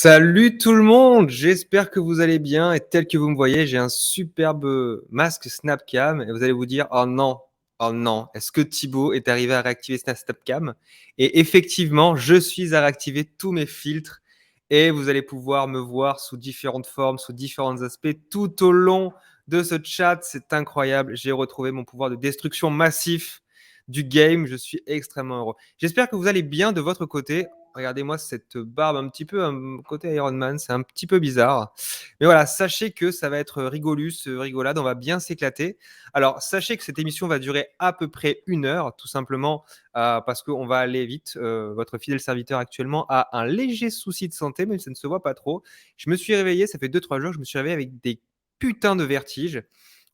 Salut tout le monde, j'espère que vous allez bien et tel que vous me voyez, j'ai un superbe masque Snapcam et vous allez vous dire: oh non, est-ce que Thibaut est arrivé à réactiver sa Snapcam?» Et effectivement, je suis à réactiver tous mes filtres et vous allez pouvoir me voir sous différentes formes, sous différents aspects tout au long de ce chat. C'est incroyable, j'ai retrouvé mon pouvoir de destruction massif du game, je suis extrêmement heureux. J'espère que vous allez bien de votre côté. Regardez-moi cette barbe un petit peu côté Iron Man, c'est un petit peu bizarre. Mais voilà, sachez que ça va être rigolus, rigolade, on va bien s'éclater. Alors, sachez que cette émission va durer à peu près 1 heure, tout simplement parce qu'on va aller vite. Votre fidèle serviteur actuellement a un léger souci de santé, mais ça ne se voit pas trop. Je me suis réveillé, ça fait 2-3 jours, je me suis réveillé avec des putains de vertiges.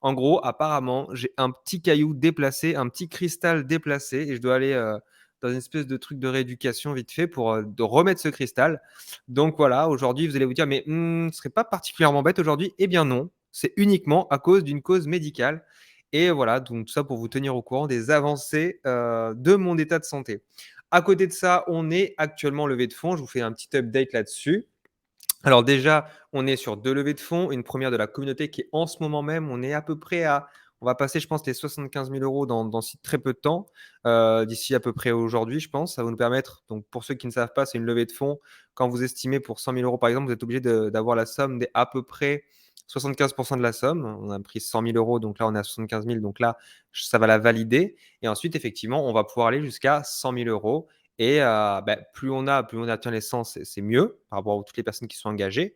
En gros, apparemment, j'ai un petit caillou déplacé, un petit cristal déplacé, et je dois aller dans une espèce de truc de rééducation vite fait pour de remettre ce cristal. Donc voilà, aujourd'hui, vous allez vous dire, mais ce serait pas particulièrement bête aujourd'hui. Eh bien non, c'est uniquement à cause d'une cause médicale. Et voilà, donc tout ça pour vous tenir au courant des avancées de mon état de santé. À côté de ça, on est actuellement levé de fonds. Je vous fais un petit update là-dessus. Alors déjà, on est sur 2 levées de fonds, une première de la communauté qui est en ce moment même, on est à peu près à on va passer, je pense, les 75 000 € dans si très peu de temps, d'ici à peu près aujourd'hui, je pense. Ça va nous permettre donc pour ceux qui ne savent pas, c'est une levée de fonds. Quand vous estimez pour 100 000 € par exemple, vous êtes obligé d'avoir la somme des à peu près 75 de la somme. On a pris 100 000 €, donc là, on est à 75 000, donc là, ça va la valider et ensuite, effectivement, on va pouvoir aller jusqu'à 100 000 € et plus on atteint les 100, c'est mieux par rapport à toutes les personnes qui sont engagées.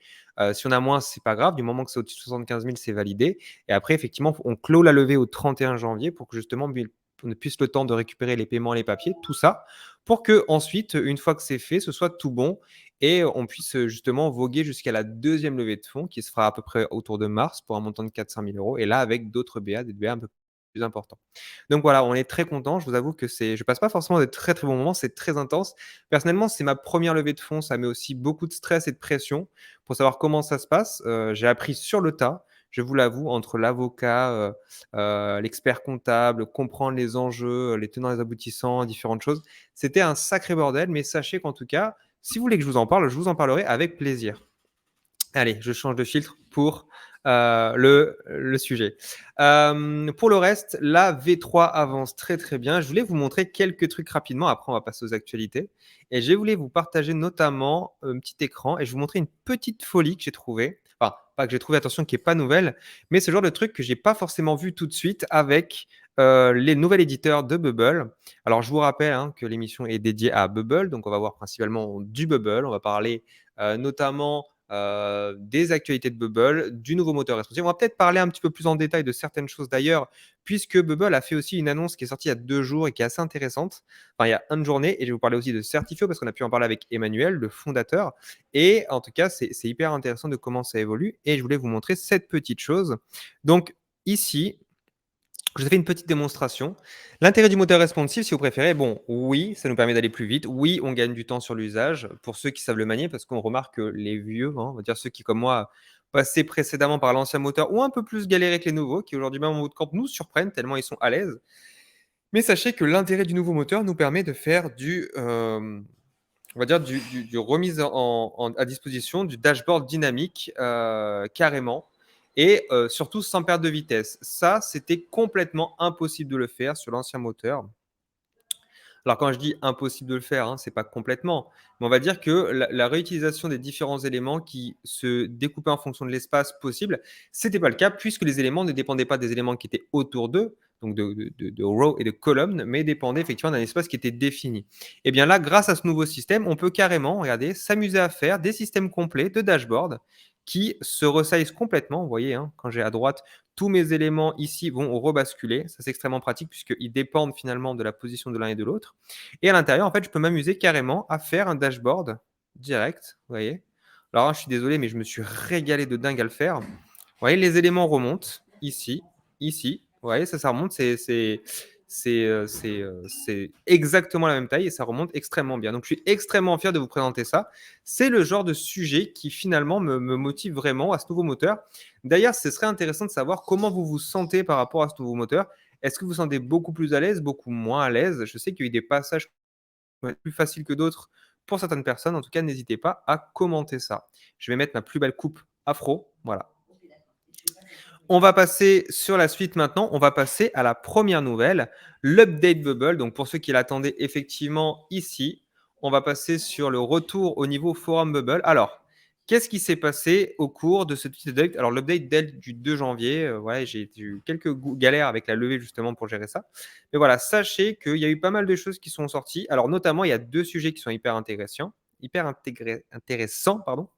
Si on a moins, c'est pas grave, du moment que c'est au-dessus de 75 000, c'est validé. Et après, effectivement, on clôt la levée au 31 janvier pour que justement, on puisse le temps de récupérer les paiements, les papiers, tout ça, pour que ensuite, une fois que c'est fait, ce soit tout bon et on puisse justement voguer jusqu'à la deuxième levée de fonds qui se fera à peu près autour de mars pour un montant de 400 000 € et là, avec d'autres BA, des BA un peu plus importants. Donc voilà, on est très content. Je vous avoue que je passe pas forcément des très, très bons moments, c'est très intense. Personnellement, c'est ma première levée de fonds, ça met aussi beaucoup de stress et de pression pour savoir comment ça se passe. J'ai appris sur le tas, je vous l'avoue, entre l'avocat, l'expert comptable, comprendre les enjeux, les tenants et les aboutissants, différentes choses. C'était un sacré bordel, mais sachez qu'en tout cas, si vous voulez que je vous en parle, je vous en parlerai avec plaisir. Allez, je change de filtre pour le sujet. Pour le reste, la V3 avance très très bien. Je voulais vous montrer quelques trucs rapidement. Après, on va passer aux actualités. Et je voulais vous partager notamment un petit écran et je vais vous montrer une petite folie que j'ai trouvée. Enfin, pas que j'ai trouvé, attention, qui n'est pas nouvelle, mais ce genre de truc que j'ai pas forcément vu tout de suite avec les nouveaux éditeurs de Bubble. Alors, je vous rappelle que l'émission est dédiée à Bubble, donc on va voir principalement du Bubble. On va parler notamment des actualités de Bubble, du nouveau moteur responsive. On va peut-être parler un petit peu plus en détail de certaines choses d'ailleurs, puisque Bubble a fait aussi une annonce qui est sortie il y a 2 jours et qui est assez intéressante. Enfin, il y a une journée, et je vais vous parler aussi de Certifio parce qu'on a pu en parler avec Emmanuel, le fondateur. Et en tout cas, c'est hyper intéressant de comment ça évolue. Et je voulais vous montrer cette petite chose. Donc, ici, je vous ai fait une petite démonstration. L'intérêt du moteur responsive, si vous préférez, bon, oui, ça nous permet d'aller plus vite. Oui, on gagne du temps sur l'usage pour ceux qui savent le manier, parce qu'on remarque que les vieux, on va dire ceux qui, comme moi, passaient précédemment par l'ancien moteur, ont un peu plus galéré que les nouveaux, qui aujourd'hui même en bootcamp nous surprennent tellement ils sont à l'aise. Mais sachez que l'intérêt du nouveau moteur nous permet de faire on va dire du remise à disposition du dashboard dynamique carrément et surtout sans perte de vitesse. Ça, c'était complètement impossible de le faire sur l'ancien moteur. Alors quand je dis impossible de le faire, c'est pas complètement, mais on va dire que la réutilisation des différents éléments qui se découpaient en fonction de l'espace possible, c'était pas le cas puisque les éléments ne dépendaient pas des éléments qui étaient autour d'eux, donc de rows et de colonnes, mais dépendaient effectivement d'un espace qui était défini. Et bien là, grâce à ce nouveau système, on peut carrément, regardez, s'amuser à faire des systèmes complets de dashboard qui se resize complètement. Vous voyez, quand j'ai à droite tous mes éléments ici vont rebasculer. Ça, c'est extrêmement pratique puisqu'ils dépendent finalement de la position de l'un et de l'autre. Et à l'intérieur, en fait, je peux m'amuser carrément à faire un dashboard direct. Vous voyez. Alors, je suis désolé, mais je me suis régalé de dingue à le faire. Vous voyez, les éléments remontent ici, ici. Vous voyez, ça remonte. C'est exactement la même taille et ça remonte extrêmement bien. Donc, je suis extrêmement fier de vous présenter ça. C'est le genre de sujet qui finalement me motive vraiment à ce nouveau moteur. D'ailleurs, ce serait intéressant de savoir comment vous vous sentez par rapport à ce nouveau moteur. Est-ce que vous vous sentez beaucoup plus à l'aise, beaucoup moins à l'aise? Je sais qu'il y a eu des passages qui vont être plus faciles que d'autres pour certaines personnes. En tout cas, n'hésitez pas à commenter ça. Je vais mettre ma plus belle coupe afro, voilà. On va passer sur la suite maintenant. On va passer à la première nouvelle, l'update Bubble. Donc, pour ceux qui l'attendaient effectivement ici, on va passer sur le retour au niveau forum Bubble. Alors, qu'est-ce qui s'est passé au cours de ce petit update? Alors, l'update date du 2 janvier. Ouais, j'ai eu quelques galères avec la levée justement pour gérer ça. Mais voilà, sachez qu'il y a eu pas mal de choses qui sont sorties. Alors, notamment, il y a deux sujets qui sont intéressants, pardon.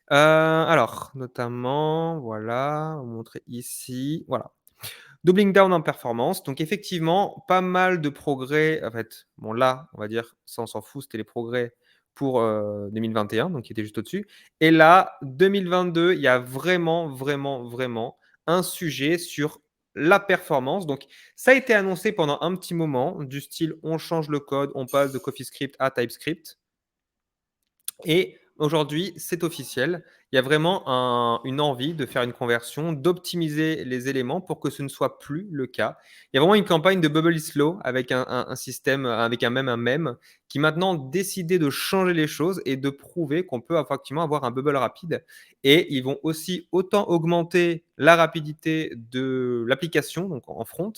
Alors, notamment, voilà, on va montrer ici, voilà. Doubling down en performance, donc effectivement, pas mal de progrès, en fait, bon là, on va dire, ça on s'en fout, c'était les progrès pour, 2021, donc qui était juste au-dessus et là, 2022, il y a vraiment, vraiment, vraiment un sujet sur la performance, donc ça a été annoncé pendant un petit moment, du style: «On change le code, on passe de CoffeeScript à TypeScript». Et aujourd'hui, c'est officiel. Il y a vraiment une envie de faire une conversion, d'optimiser les éléments pour que ce ne soit plus le cas. Il y a vraiment une campagne de Bubble is Slow avec un système, avec un mème qui maintenant décidé de changer les choses et de prouver qu'on peut effectivement avoir un bubble rapide. Et ils vont aussi autant augmenter la rapidité de l'application, donc en front,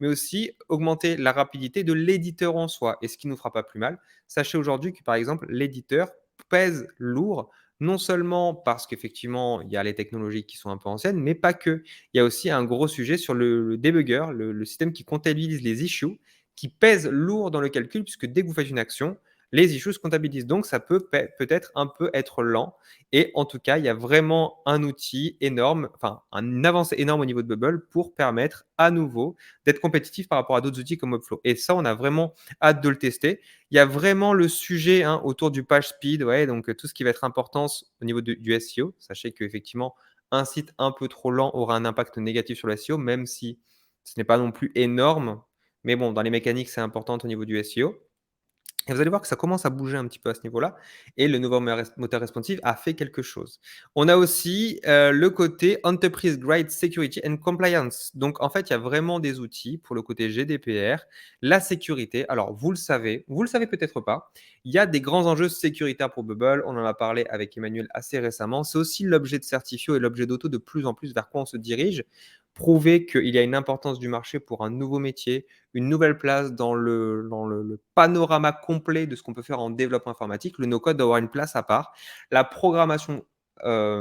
mais aussi augmenter la rapidité de l'éditeur en soi. Et ce qui ne nous fera pas plus mal. Sachez aujourd'hui que par exemple, l'éditeur pèse lourd, non seulement parce qu'effectivement, il y a les technologies qui sont un peu anciennes, mais pas que. Il y a aussi un gros sujet sur le debugger, le système qui comptabilise les issues, qui pèse lourd dans le calcul, puisque dès que vous faites une action, les issues se comptabilisent. Donc, ça peut-être un peu être lent. Et en tout cas, il y a vraiment un outil énorme, enfin, une avancée énorme au niveau de Bubble pour permettre à nouveau d'être compétitif par rapport à d'autres outils comme Webflow. Et ça, on a vraiment hâte de le tester. Il y a vraiment le sujet hein, autour du page speed, ouais, donc tout ce qui va être importance au niveau du SEO. Sachez qu'effectivement, un site un peu trop lent aura un impact négatif sur le SEO, même si ce n'est pas non plus énorme. Mais bon, dans les mécaniques, c'est important au niveau du SEO. Et vous allez voir que ça commence à bouger un petit peu à ce niveau-là et le nouveau moteur responsive a fait quelque chose. On a aussi, le côté Enterprise Grade Security and Compliance. Donc en fait, il y a vraiment des outils pour le côté GDPR, la sécurité. Alors vous le savez peut-être pas, il y a des grands enjeux sécuritaires pour Bubble. On en a parlé avec Emmanuel assez récemment. C'est aussi l'objet de Certifio et l'objet d'Auto de plus en plus vers quoi on se dirige. Prouver qu'il y a une importance du marché pour un nouveau métier, une nouvelle place dans le panorama complet de ce qu'on peut faire en développement informatique. Le no-code doit avoir une place à part. La programmation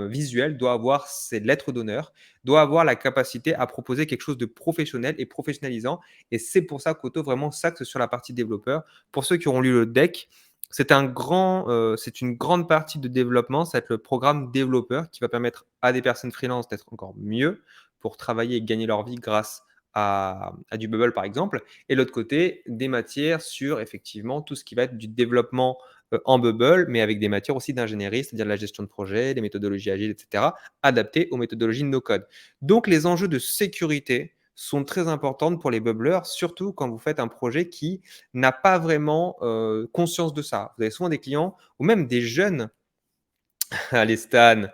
visuelle doit avoir ses lettres d'honneur, doit avoir la capacité à proposer quelque chose de professionnel et professionnalisant. Et c'est pour ça qu'Auto vraiment s'axe sur la partie développeur. Pour ceux qui auront lu le deck, c'est une grande partie de développement, ça va être le programme développeur qui va permettre à des personnes freelance d'être encore mieux pour travailler et gagner leur vie grâce à du Bubble, par exemple. Et l'autre côté, des matières sur effectivement tout ce qui va être du développement en Bubble, mais avec des matières aussi d'ingénierie, c'est-à-dire la gestion de projet, les méthodologies agiles, etc., adaptées aux méthodologies de no-code. Donc, les enjeux de sécurité sont très importants pour les bubbleurs, surtout quand vous faites un projet qui n'a pas vraiment conscience de ça. Vous avez souvent des clients ou même des jeunes. Allez, Stan,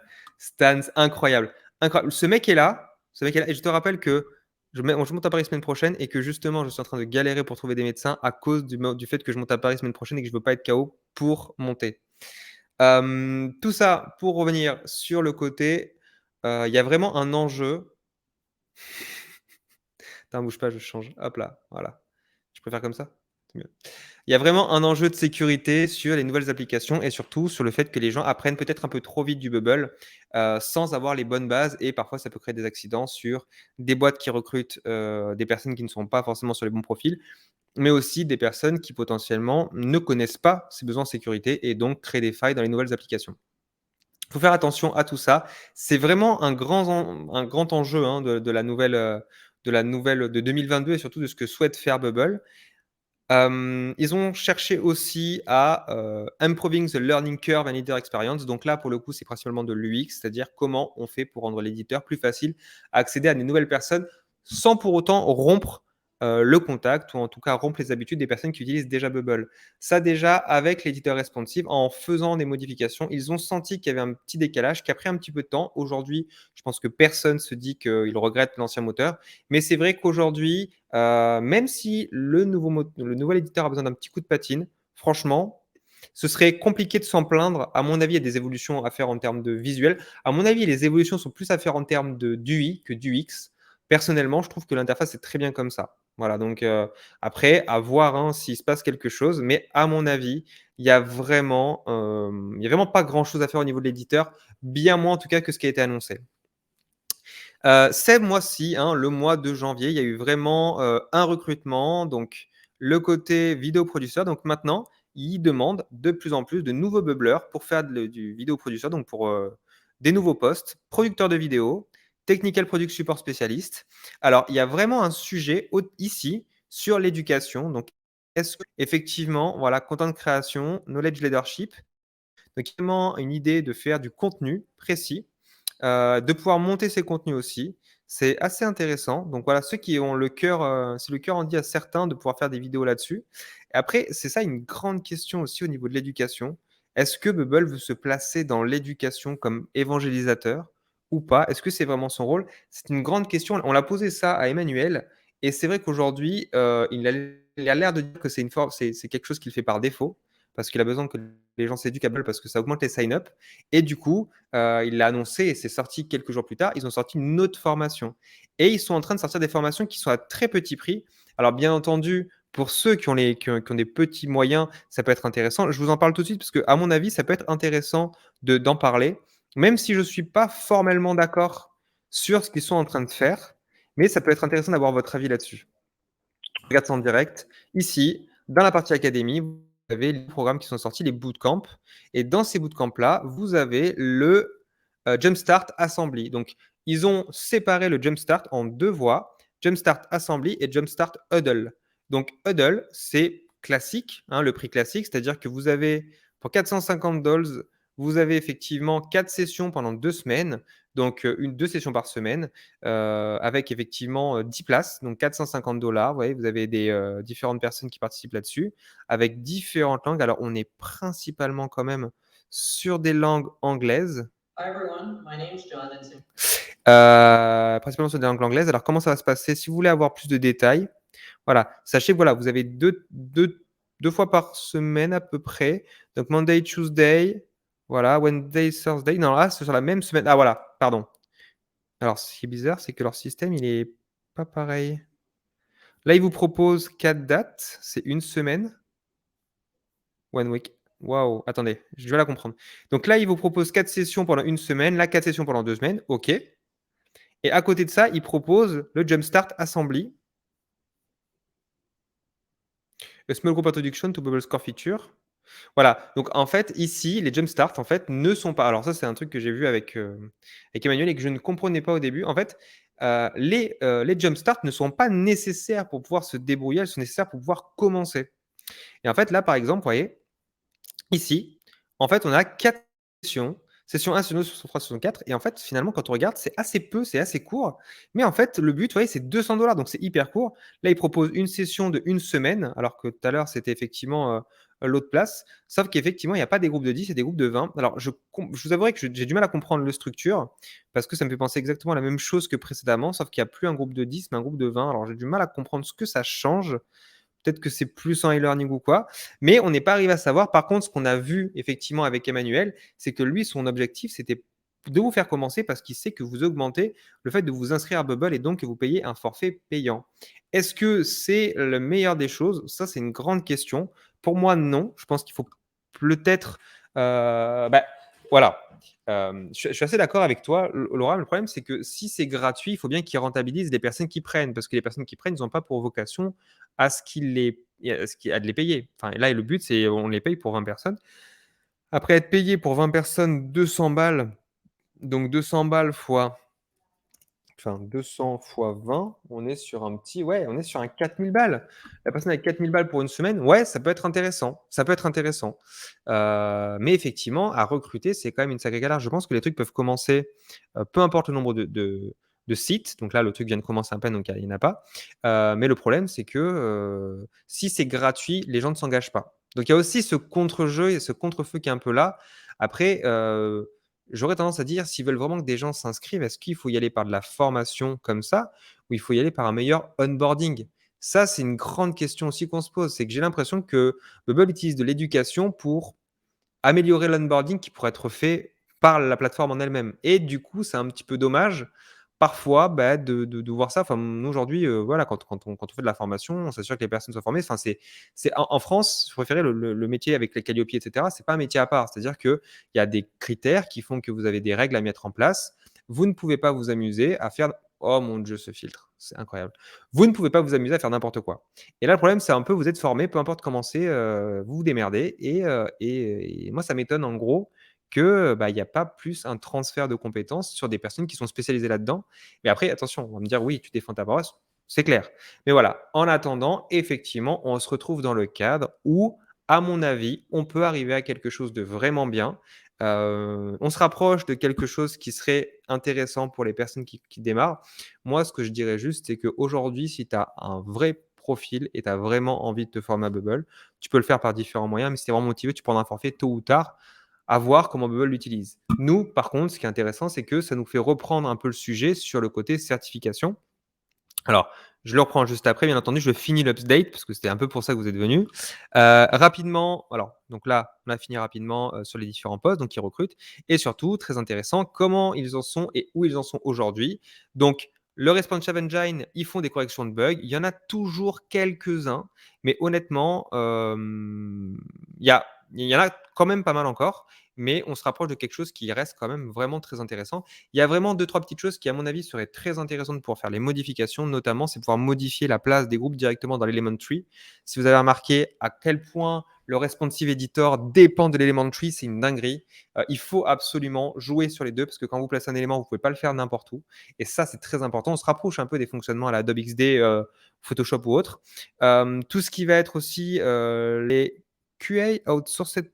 incroyable. Incroyable. Ce mec est là, et je te rappelle que je monte à Paris semaine prochaine et que justement, je suis en train de galérer pour trouver des médecins à cause du fait que je monte à Paris semaine prochaine et que je veux pas être KO pour monter. Tout ça pour revenir sur le côté, il y a vraiment un enjeu. Attends, bouge pas, je change. Hop là, voilà. Je préfère comme ça? C'est mieux. Il y a vraiment un enjeu de sécurité sur les nouvelles applications et surtout sur le fait que les gens apprennent peut-être un peu trop vite du Bubble, sans avoir les bonnes bases et parfois ça peut créer des accidents sur des boîtes qui recrutent, des personnes qui ne sont pas forcément sur les bons profils, mais aussi des personnes qui potentiellement ne connaissent pas ces besoins en sécurité et donc créent des failles dans les nouvelles applications. Il faut faire attention à tout ça. C'est vraiment un grand enjeu, hein, de la nouvelle de 2022 et surtout de ce que souhaite faire Bubble. Ils ont cherché aussi à, improving the learning curve and editor experience. Donc là, pour le coup, c'est principalement de l'UX, c'est-à-dire comment on fait pour rendre l'éditeur plus facile à accéder à des nouvelles personnes sans pour autant rompre, le contact ou en tout cas rompre les habitudes des personnes qui utilisent déjà Bubble. Ça déjà, avec l'éditeur responsive, en faisant des modifications, ils ont senti qu'il y avait un petit décalage qui a pris un petit peu de temps. Aujourd'hui, je pense que personne se dit qu'il regrette l'ancien moteur, mais c'est vrai qu'aujourd'hui, même si le nouvel éditeur a besoin d'un petit coup de patine, franchement, Ce serait compliqué de s'en plaindre. À mon avis, il y a des évolutions à faire en termes de visuel. À mon avis, les évolutions sont plus à faire en termes d'UI que d'UX. Personnellement, je trouve que l'interface est très bien comme ça. Voilà, donc après, à voir, hein, s'il se passe quelque chose, mais à mon avis, il y a vraiment pas grand-chose à faire au niveau de l'éditeur, bien moins en tout cas que ce qui a été annoncé. Ces mois-ci, hein, le mois de janvier, il y a eu vraiment, un recrutement, donc le côté vidéo producteur. Donc maintenant, ils demandent de plus en plus de nouveaux bubblers pour faire du vidéo producteur, donc pour, des nouveaux postes, producteur de vidéos, technical product support spécialiste. Alors, il y a vraiment un sujet ici sur l'éducation. Donc, est-ce qu'effectivement, voilà, content création, knowledge leadership, donc vraiment une idée de faire du contenu précis, de pouvoir monter ses contenus aussi. C'est assez intéressant. Donc voilà, ceux qui ont le cœur, c'est le cœur en dit à certains de pouvoir faire des vidéos là-dessus. Et après, c'est ça une grande question aussi au niveau de l'éducation. Est-ce que Bubble veut se placer dans l'éducation comme évangélisateur ou pas? Est-ce que c'est vraiment son rôle? C'est une grande question. On l'a posé ça à Emmanuel et c'est vrai qu'aujourd'hui, il a l'air de dire que c'est quelque chose qu'il fait par défaut parce qu'il a besoin que les gens s'éduquent à Bubble parce que ça augmente les sign-up et du coup, il l'a annoncé et c'est sorti quelques jours plus tard. Ils ont sorti une autre formation et ils sont en train de sortir des formations qui sont à très petit prix. Alors, bien entendu, pour ceux qui ont des petits moyens, ça peut être intéressant. Je vous en parle tout de suite parce que, à mon avis, ça peut être intéressant d'en parler, même si je ne suis pas formellement d'accord sur ce qu'ils sont en train de faire, mais ça peut être intéressant d'avoir votre avis là-dessus. Regarde ça en direct. Ici, dans la partie académie, vous avez les programmes qui sont sortis, les bootcamps. Et dans ces bootcamps-là, vous avez le Jumpstart Assembly. Donc, ils ont séparé le Jumpstart en deux voies, Jumpstart Assembly et Jumpstart Huddle. Donc, Huddle, c'est classique, hein, le prix classique, c'est-à-dire que vous avez, pour 450 dollars, vous avez effectivement 4 sessions pendant 2 semaines, donc 2 sessions par semaine, avec effectivement 10 places, donc 450 dollars. Vous voyez, vous avez des différentes personnes qui participent là-dessus, avec différentes langues. Alors, on est principalement quand même sur des langues anglaises. Hi everyone, my name is Jonathan. Principalement sur des langues anglaises. Alors, comment ça va se passer? Si vous voulez avoir plus de détails, voilà, sachez que voilà, vous avez deux fois par semaine à peu près. Donc, Monday, Tuesday, voilà, Wednesday, Thursday. Non, là, c'est sur la même semaine. Ah, voilà, pardon. Alors, ce qui est bizarre, c'est que leur système, il est pas pareil. Là, ils vous proposent 4 dates, c'est une semaine. One week. Waouh, attendez, je vais la comprendre. Donc là, ils vous proposent 4 sessions pendant une semaine, là, 4 sessions pendant 2 semaines, OK. Et à côté de ça, ils proposent le Jumpstart Assembly. A small group introduction to Bubble Score feature. Voilà, donc en fait, ici, les Jumpstart, en fait, ne sont pas. Alors, ça, c'est un truc que j'ai vu avec Emmanuel et que je ne comprenais pas au début. En fait, les Jumpstart ne sont pas nécessaires pour pouvoir se débrouiller, elles sont nécessaires pour pouvoir commencer. Et en fait, là, par exemple, vous voyez, ici, en fait, on a 4 sessions. Session 1, session 2, session 3, session 4. Et en fait, finalement, quand on regarde, c'est assez peu, c'est assez court. Mais en fait, le but, vous voyez, c'est 200 dollars. Donc, c'est hyper court. Là, ils proposent une session de une semaine, alors que tout à l'heure, c'était effectivement l'autre place. Sauf qu'effectivement, il n'y a pas des groupes de 10, c'est des groupes de 20. Alors, je vous avouerai que j'ai du mal à comprendre le structure parce que ça me fait penser exactement à la même chose que précédemment, sauf qu'il n'y a plus un groupe de 10, mais un groupe de 20. Alors, j'ai du mal à comprendre ce que ça change. Peut-être que c'est plus en e-learning ou quoi, mais on n'est pas arrivé à savoir. Par contre, ce qu'on a vu effectivement avec Emmanuel, c'est que lui, son objectif, c'était de vous faire commencer parce qu'il sait que vous augmentez le fait de vous inscrire à Bubble et donc que vous payez un forfait payant. Est-ce que c'est le meilleur des choses? Ça, c'est une grande question. Pour moi, non. Je pense qu'il faut peut-être. Voilà. Je suis assez d'accord avec toi, Laura. Le problème, c'est que si c'est gratuit, il faut bien qu'ils rentabilisent les personnes qui prennent parce que les personnes qui prennent, ils n'ont pas pour vocation à ce à de les payer. Enfin, là, le but, c'est on les paye pour 20 personnes. Après être payé pour 20 personnes 200 balles, donc 200 balles fois, enfin 200 fois 20, on est sur un petit, ouais, on est sur un 4000 balles. La personne avec 4000 balles pour une semaine, ouais, ça peut être intéressant. Ça peut être intéressant. Mais effectivement, à recruter, c'est quand même une sacrée galère. Je pense que les trucs peuvent commencer, peu importe le nombre de sites. Donc là, le truc vient de commencer à peine, donc il n'y en a pas. Mais le problème, c'est que si c'est gratuit, les gens ne s'engagent pas. Donc il y a aussi ce contre-jeu et ce contre-feu qui est un peu là. Après, j'aurais tendance à dire, s'ils veulent vraiment que des gens s'inscrivent, est-ce qu'il faut y aller par de la formation comme ça ou il faut y aller par un meilleur onboarding? Ça, c'est une grande question aussi qu'on se pose. C'est que j'ai l'impression que Bubble utilise de l'éducation pour améliorer l'onboarding qui pourrait être fait par la plateforme en elle-même et du coup, c'est un petit peu dommage parfois, bah, de voir ça. Enfin, nous aujourd'hui, voilà, quand on fait de la formation, on s'assure que les personnes soient formées. Enfin, c'est en France, je préférais le métier avec les Calliope et cetera, c'est pas un métier à part. C'est-à-dire qu'il y a des critères qui font que vous avez des règles à mettre en place. Vous ne pouvez pas vous amuser à faire oh mon Dieu, ce filtre, c'est incroyable. Vous ne pouvez pas vous amuser à faire n'importe quoi. Et là, le problème, c'est un peu, vous êtes formé, peu importe comment c'est, vous vous démerdez et moi, ça m'étonne en gros que, bah, il y a pas plus un transfert de compétences sur des personnes qui sont spécialisées là-dedans. Mais après, attention, on va me dire: «Oui, tu défends ta paroisse», c'est clair. Mais voilà, en attendant, effectivement, on se retrouve dans le cadre où, à mon avis, on peut arriver à quelque chose de vraiment bien. On se rapproche de quelque chose qui serait intéressant pour les personnes qui démarrent. Moi, ce que je dirais juste, c'est qu'aujourd'hui, si tu as un vrai profil et tu as vraiment envie de te former à Bubble, tu peux le faire par différents moyens, mais si tu es vraiment motivé, tu prendras un forfait tôt ou tard, à voir comment Bubble l'utilise. Nous, par contre, ce qui est intéressant, c'est que ça nous fait reprendre un peu le sujet sur le côté certification. Alors, je le reprends juste après, bien entendu, je finis l'update parce que c'était un peu pour ça que vous êtes venus. Rapidement, alors, donc là, on a fini rapidement sur les différents postes, donc ils recrutent. Et surtout, très intéressant, comment ils en sont et où ils en sont aujourd'hui. Donc, le Responsive Engine, ils font des corrections de bugs. Il y en a toujours quelques-uns, mais honnêtement, il y en a quand même pas mal encore, mais on se rapproche de quelque chose qui reste quand même vraiment très intéressant. Il y a vraiment deux, trois petites choses qui, à mon avis, seraient très intéressantes pour faire les modifications, notamment, c'est pouvoir modifier la place des groupes directement dans l'element tree. Si vous avez remarqué à quel point le responsive editor dépend de l'element tree, c'est une dinguerie. Il faut absolument jouer sur les deux parce que quand vous placez un élément, vous ne pouvez pas le faire n'importe où. Et ça, c'est très important. On se rapproche un peu des fonctionnements à la Adobe XD, Photoshop ou autre. Tout ce qui va être aussi les QA outsourced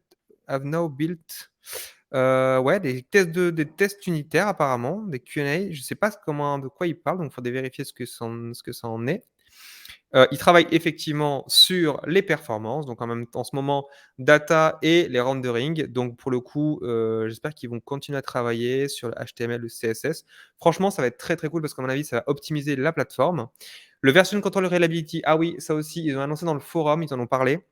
have now built ouais, des tests unitaires apparemment, des Q&A. Je sais pas de quoi ils parlent, donc il faudrait vérifier ce que ça en est. Ils travaillent effectivement sur les performances, donc en ce moment, data et les rendering. Donc pour le coup, j'espère qu'ils vont continuer à travailler sur le HTML, le CSS. Franchement, ça va être très, très cool parce qu'à mon avis, ça va optimiser la plateforme. Le version control reliability, ah oui, ça aussi, ils ont annoncé dans le forum, ils en ont parlé.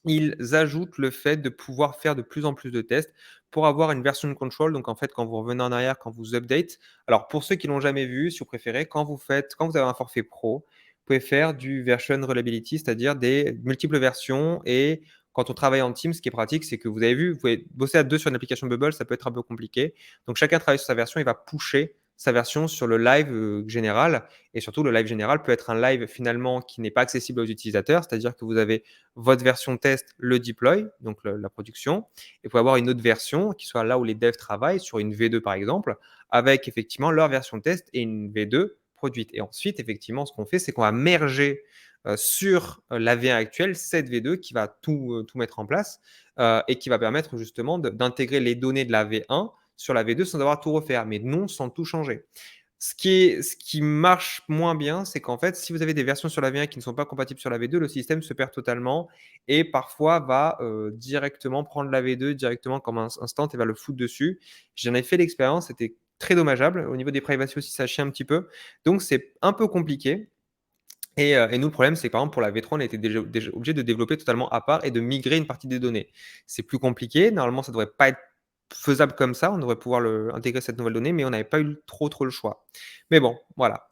Ils ajoutent le fait de pouvoir faire de plus en plus de tests pour avoir une version control. Donc en fait, quand vous revenez en arrière, quand vous update, alors pour ceux qui l'ont jamais vu, si vous préférez, quand vous avez un forfait pro, vous pouvez faire du version reliability, c'est-à-dire des multiples versions. Et quand on travaille en team, ce qui est pratique, c'est que vous avez vu, vous pouvez bosser à deux sur une application Bubble, ça peut être un peu compliqué. Donc chacun travaille sur sa version, il va pusher sa version sur le live général. Et surtout, le live général peut être un live finalement qui n'est pas accessible aux utilisateurs, c'est-à-dire que vous avez votre version test, le deploy, donc la production, et vous pouvez avoir une autre version qui soit là où les devs travaillent, sur une V2 par exemple, avec effectivement leur version test et une V2 produite. Et ensuite, effectivement, ce qu'on fait, c'est qu'on va merger sur la V1 actuelle cette V2 qui va tout mettre en place et qui va permettre justement d'intégrer les données de la V1 sur la V2 sans avoir tout refaire, mais non sans tout changer. Ce qui marche moins bien, c'est qu'en fait, si vous avez des versions sur la V1 qui ne sont pas compatibles sur la V2, le système se perd totalement et parfois va directement prendre la V2 directement comme un instant et va le foutre dessus. J'en ai fait l'expérience, c'était très dommageable. Au niveau des privacy aussi, ça chie un petit peu. Donc, c'est un peu compliqué. Et nous, le problème, c'est que par exemple, pour la V3, on a été déjà obligé de développer totalement à part et de migrer une partie des données. C'est plus compliqué. Normalement, ça ne devrait pas être faisable comme ça. On devrait pouvoir intégrer cette nouvelle donnée, mais on n'avait pas eu trop le choix. Mais bon, voilà.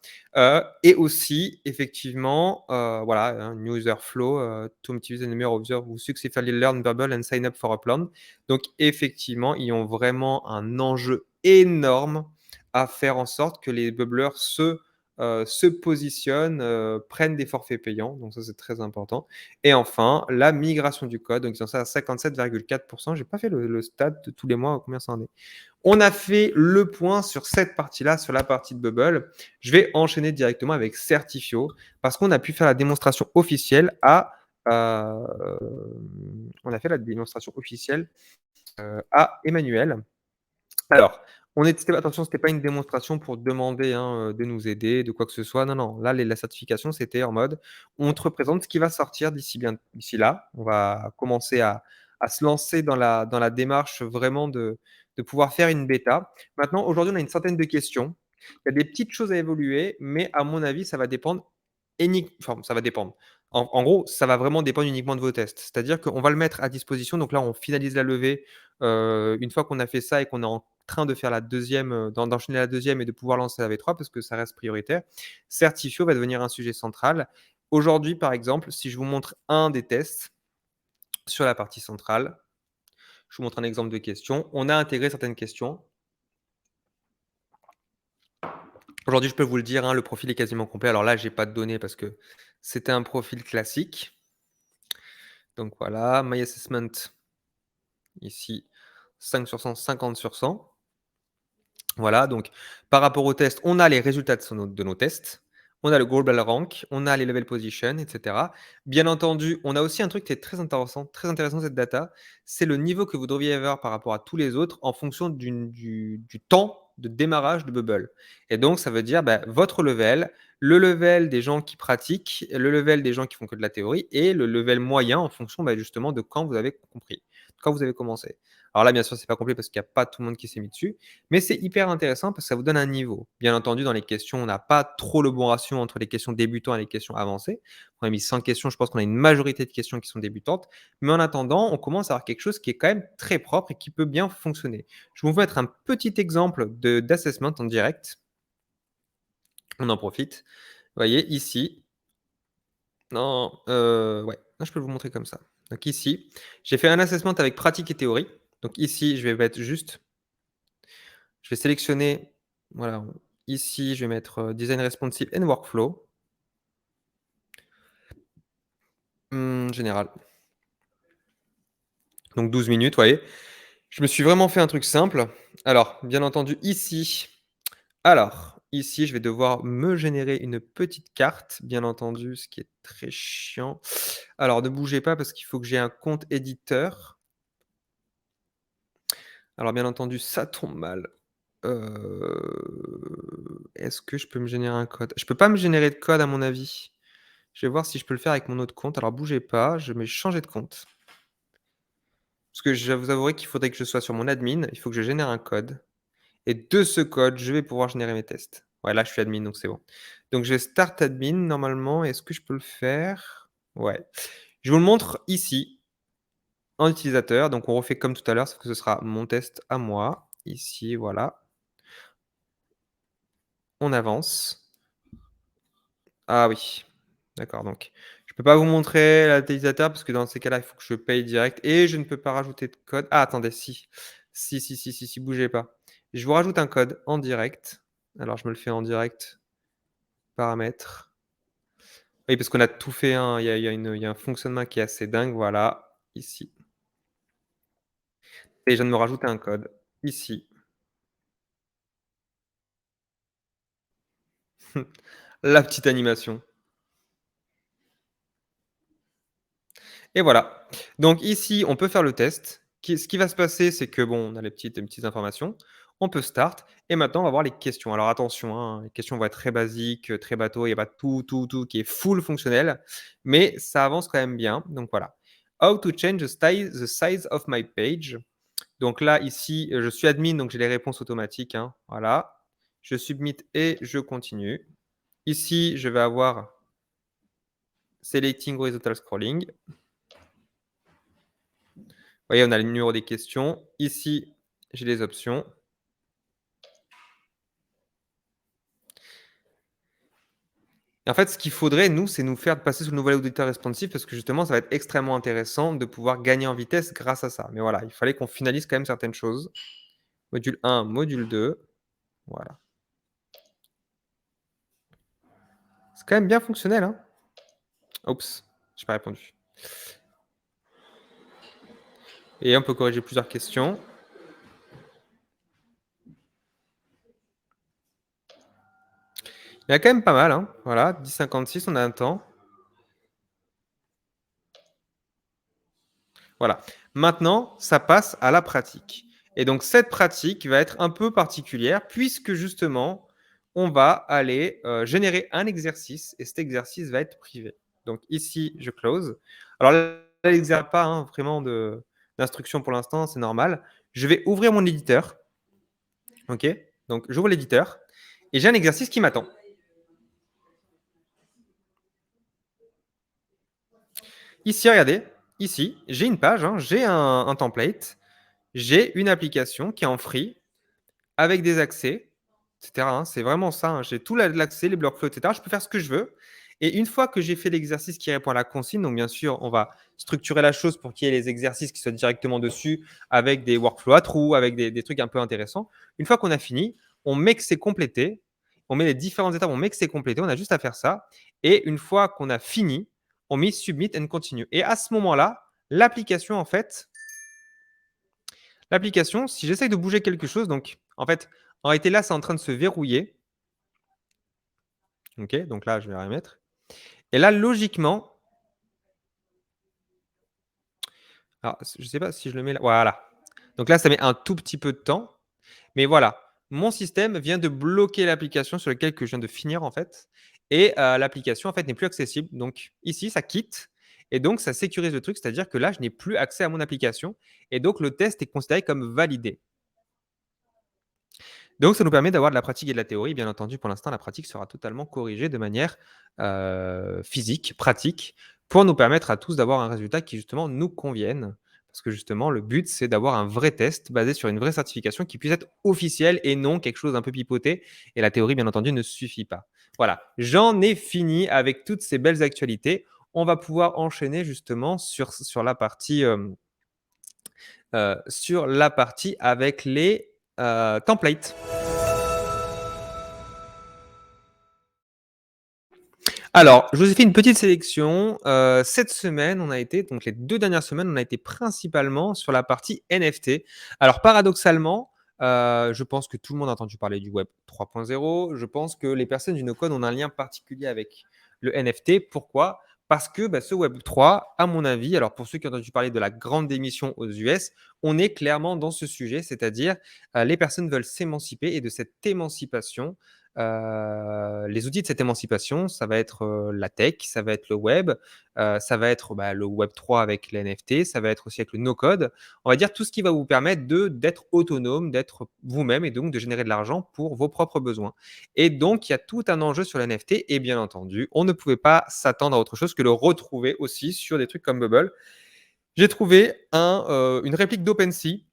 Et aussi, effectivement, voilà, hein, new user flow, to optimize the number of users who successfully learn Bubble and sign up for a plan. Donc, effectivement, ils ont vraiment un enjeu énorme à faire en sorte que les bubblers se positionnent, prennent des forfaits payants, donc ça c'est très important. Et enfin, la migration du code, donc ils ont ça à 57,4%. J'ai pas fait le stade de tous les mois, combien ça en est. On a fait le point sur cette partie-là, sur la partie de Bubble. Je vais enchaîner directement avec Certifio, parce qu'on a pu faire la démonstration officielle on a fait la démonstration officielle à Emmanuel. Alors, attention, c'était pas une démonstration pour demander, hein, de nous aider, de quoi que ce soit. Non, non, là, la certification, c'était en mode, on te représente ce qui va sortir d'ici là. On va commencer à se lancer dans la démarche vraiment de pouvoir faire une bêta. Maintenant, aujourd'hui, on a une centaine de questions. Il y a des petites choses à évoluer, mais à mon avis, ça va dépendre enfin, ça va dépendre. En gros, ça va vraiment dépendre uniquement de vos tests. C'est-à-dire qu'on va le mettre à disposition. Donc là, on finalise la levée. Une fois qu'on a fait ça et qu'on est en train de faire la deuxième, d'enchaîner la deuxième et de pouvoir lancer la V3 parce que ça reste prioritaire, Certifio va devenir un sujet central. Aujourd'hui, par exemple, si je vous montre un des tests sur la partie centrale, je vous montre un exemple de question. On a intégré certaines questions. Aujourd'hui, je peux vous le dire, hein, le profil est quasiment complet. Alors là, j'ai pas de données parce que c'était un profil classique. Donc voilà, My Assessment, ici, 5 sur 100, 50 sur 100. Voilà, donc par rapport au test, on a les résultats de nos tests. On a le global rank, on a les level position, etc. Bien entendu, on a aussi un truc qui est très intéressant cette data, c'est le niveau que vous devriez avoir par rapport à tous les autres en fonction du temps de démarrage de Bubble. Et donc, ça veut dire bah, votre level, le level des gens qui pratiquent, le level des gens qui font que de la théorie et le level moyen en fonction bah, justement de quand vous avez compris, quand vous avez commencé. Alors là, bien sûr, c'est pas complet parce qu'il n'y a pas tout le monde qui s'est mis dessus, mais c'est hyper intéressant parce que ça vous donne un niveau. Bien entendu, dans les questions, on n'a pas trop le bon ratio entre les questions débutants et les questions avancées. On a mis 100 questions, je pense qu'on a une majorité de questions qui sont débutantes. Mais en attendant, on commence à avoir quelque chose qui est quand même très propre et qui peut bien fonctionner. Je vais vous mettre un petit exemple d'assessment en direct. On en profite. Vous voyez, ici. Non, ouais, là, je peux vous montrer comme ça. Donc ici, j'ai fait un assessment avec pratique et théorie. Donc ici, je vais mettre juste je vais sélectionner, voilà, ici, je vais mettre, Design Responsive and Workflow. Général. Donc 12 minutes, vous voyez? Je me suis vraiment fait un truc simple. Alors, bien entendu, ici, je vais devoir me générer une petite carte, bien entendu, ce qui est très chiant. Alors, ne bougez pas parce qu'il faut que j'ai un compte éditeur. Alors, bien entendu, ça tombe mal. Est-ce que je peux me générer un code? Je peux pas me générer de code à mon avis. Je vais voir si je peux le faire avec mon autre compte. Alors bougez pas, je vais changer de compte. Parce que je vous avouerai qu'il faudrait que je sois sur mon admin, il faut que je génère un code et de ce code, je vais pouvoir générer mes tests. Ouais, là, je suis admin, donc c'est bon. Donc je vais start admin normalement. Est-ce que je peux le faire? Ouais. Je vous le montre ici, en utilisateur. Donc on refait comme tout à l'heure, sauf que ce sera mon test à moi. Ici, voilà. On avance. Ah oui, d'accord, donc je peux pas vous montrer l'utilisateur parce que dans ces cas-là, il faut que je paye direct et je ne peux pas rajouter de code. Ah attendez, si. Si, bougez pas. Je vous rajoute un code en direct. Alors je me le fais en direct, paramètres. Oui, parce qu'on a tout fait, hein, il y a un fonctionnement qui est assez dingue, voilà, ici. Et je viens de me rajouter un code, ici. La petite animation. Et voilà. Donc ici, on peut faire le test. Ce qui va se passer, c'est que bon, on a les petites informations. On peut start et maintenant on va voir les questions. Alors attention, hein, les questions vont être très basiques, très bateau, il y a pas tout qui est full fonctionnel, mais ça avance quand même bien. Donc voilà. How to change the size of my page. Donc là, ici, je suis admin, donc j'ai les réponses automatiques, hein, voilà. Je submit et je continue. Ici, je vais avoir selecting horizontal scrolling. Vous voyez, on a le numéro des questions. Ici, j'ai les options. Et en fait, ce qu'il faudrait, nous, c'est nous faire passer sous le nouvel auditeur responsive parce que justement, ça va être extrêmement intéressant de pouvoir gagner en vitesse grâce à ça. Mais voilà, il fallait qu'on finalise quand même certaines choses. Module 1, module 2. Voilà. C'est quand même bien fonctionnel, hein. Oups, je n'ai pas répondu. Et on peut corriger plusieurs questions. Il y a quand même pas mal, hein. Voilà, 10,56, on a un temps. Voilà. Maintenant, ça passe à la pratique. Et donc, cette pratique va être un peu particulière puisque justement, on va aller générer un exercice et cet exercice va être privé. Donc ici, je close. Alors là, il n'existe pas hein, vraiment d'instruction pour l'instant, c'est normal. Je vais ouvrir mon éditeur. OK. Donc, j'ouvre l'éditeur et j'ai un exercice qui m'attend. Ici, regardez, ici, j'ai une page, hein, j'ai un template, j'ai une application qui est en free avec des accès, et cetera, hein. C'est vraiment ça, hein. J'ai tout l'accès, les blocs flow, et cetera. Je peux faire ce que je veux et une fois que j'ai fait l'exercice qui répond à la consigne, donc bien sûr, on va structurer la chose pour qu'il y ait les exercices qui soient directement dessus avec des workflows à trous, avec des trucs un peu intéressants. Une fois qu'on a fini, on met que c'est complété, on met les différentes étapes, on met que c'est complété, on a juste à faire ça et une fois qu'on a fini, on met submit and continue et à ce moment-là, l'application, en fait, l'application, si j'essaye de bouger quelque chose, donc en fait, en réalité, là, c'est en train de se verrouiller. OK, donc là, je vais remettre. Et là, logiquement, alors, je ne sais pas si je le mets là. Voilà. Donc là, ça met un tout petit peu de temps. Mais voilà, mon système vient de bloquer l'application sur laquelle que je viens de finir, en fait. Et l'application, en fait, n'est plus accessible. Donc ici, ça quitte. Et donc, ça sécurise le truc. C'est-à-dire que là, je n'ai plus accès à mon application. Et donc, le test est considéré comme validé. Donc, ça nous permet d'avoir de la pratique et de la théorie. Bien entendu, pour l'instant, la pratique sera totalement corrigée de manière physique, pratique, pour nous permettre à tous d'avoir un résultat qui, justement, nous convienne. Parce que, justement, le but, c'est d'avoir un vrai test basé sur une vraie certification qui puisse être officielle et non quelque chose d'un peu pipoté. Et la théorie, bien entendu, ne suffit pas. Voilà, j'en ai fini avec toutes ces belles actualités. On va pouvoir enchaîner, justement, sur la partie, avec les templates. Alors, je vous ai fait une petite sélection. Cette semaine, on a été donc les 2 dernières semaines, on a été principalement sur la partie NFT. Alors paradoxalement, je pense que tout le monde a entendu parler du web 3.0. Je pense que les personnes du no-code ont un lien particulier avec le NFT. Pourquoi? Parce que, ce web 3, à mon avis, alors pour ceux qui ont entendu parler de la grande démission aux US, on est clairement dans ce sujet, c'est-à-dire, les personnes veulent s'émanciper et de cette émancipation, les outils de cette émancipation, ça va être, la tech, ça va être le web, ça va être, le web 3 avec les NFT, ça va être aussi avec le no code. On va dire tout ce qui va vous permettre d'être autonome, d'être vous-même et donc de générer de l'argent pour vos propres besoins. Et donc il y a tout un enjeu sur les NFT et bien entendu, on ne pouvait pas s'attendre à autre chose que le retrouver aussi sur des trucs comme Bubble. J'ai trouvé une réplique d'OpenSea.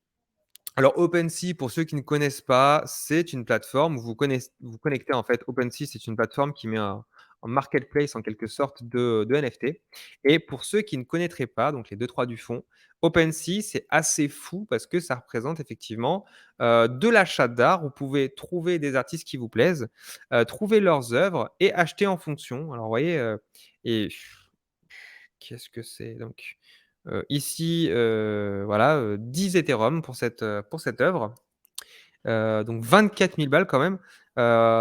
Alors OpenSea, pour ceux qui ne connaissent pas, c'est une plateforme où vous connectez en fait. OpenSea, c'est une plateforme qui met un marketplace en quelque sorte de NFT. Et pour ceux qui ne connaîtraient pas, donc les 2-3 du fond, OpenSea, c'est assez fou parce que ça représente effectivement, de l'achat d'art. Vous pouvez trouver des artistes qui vous plaisent, trouver leurs œuvres et acheter en fonction. Alors vous voyez, et qu'est-ce que c'est? Donc, ici, voilà, 10 Ethereum pour cette œuvre. Donc 24 000 balles quand même.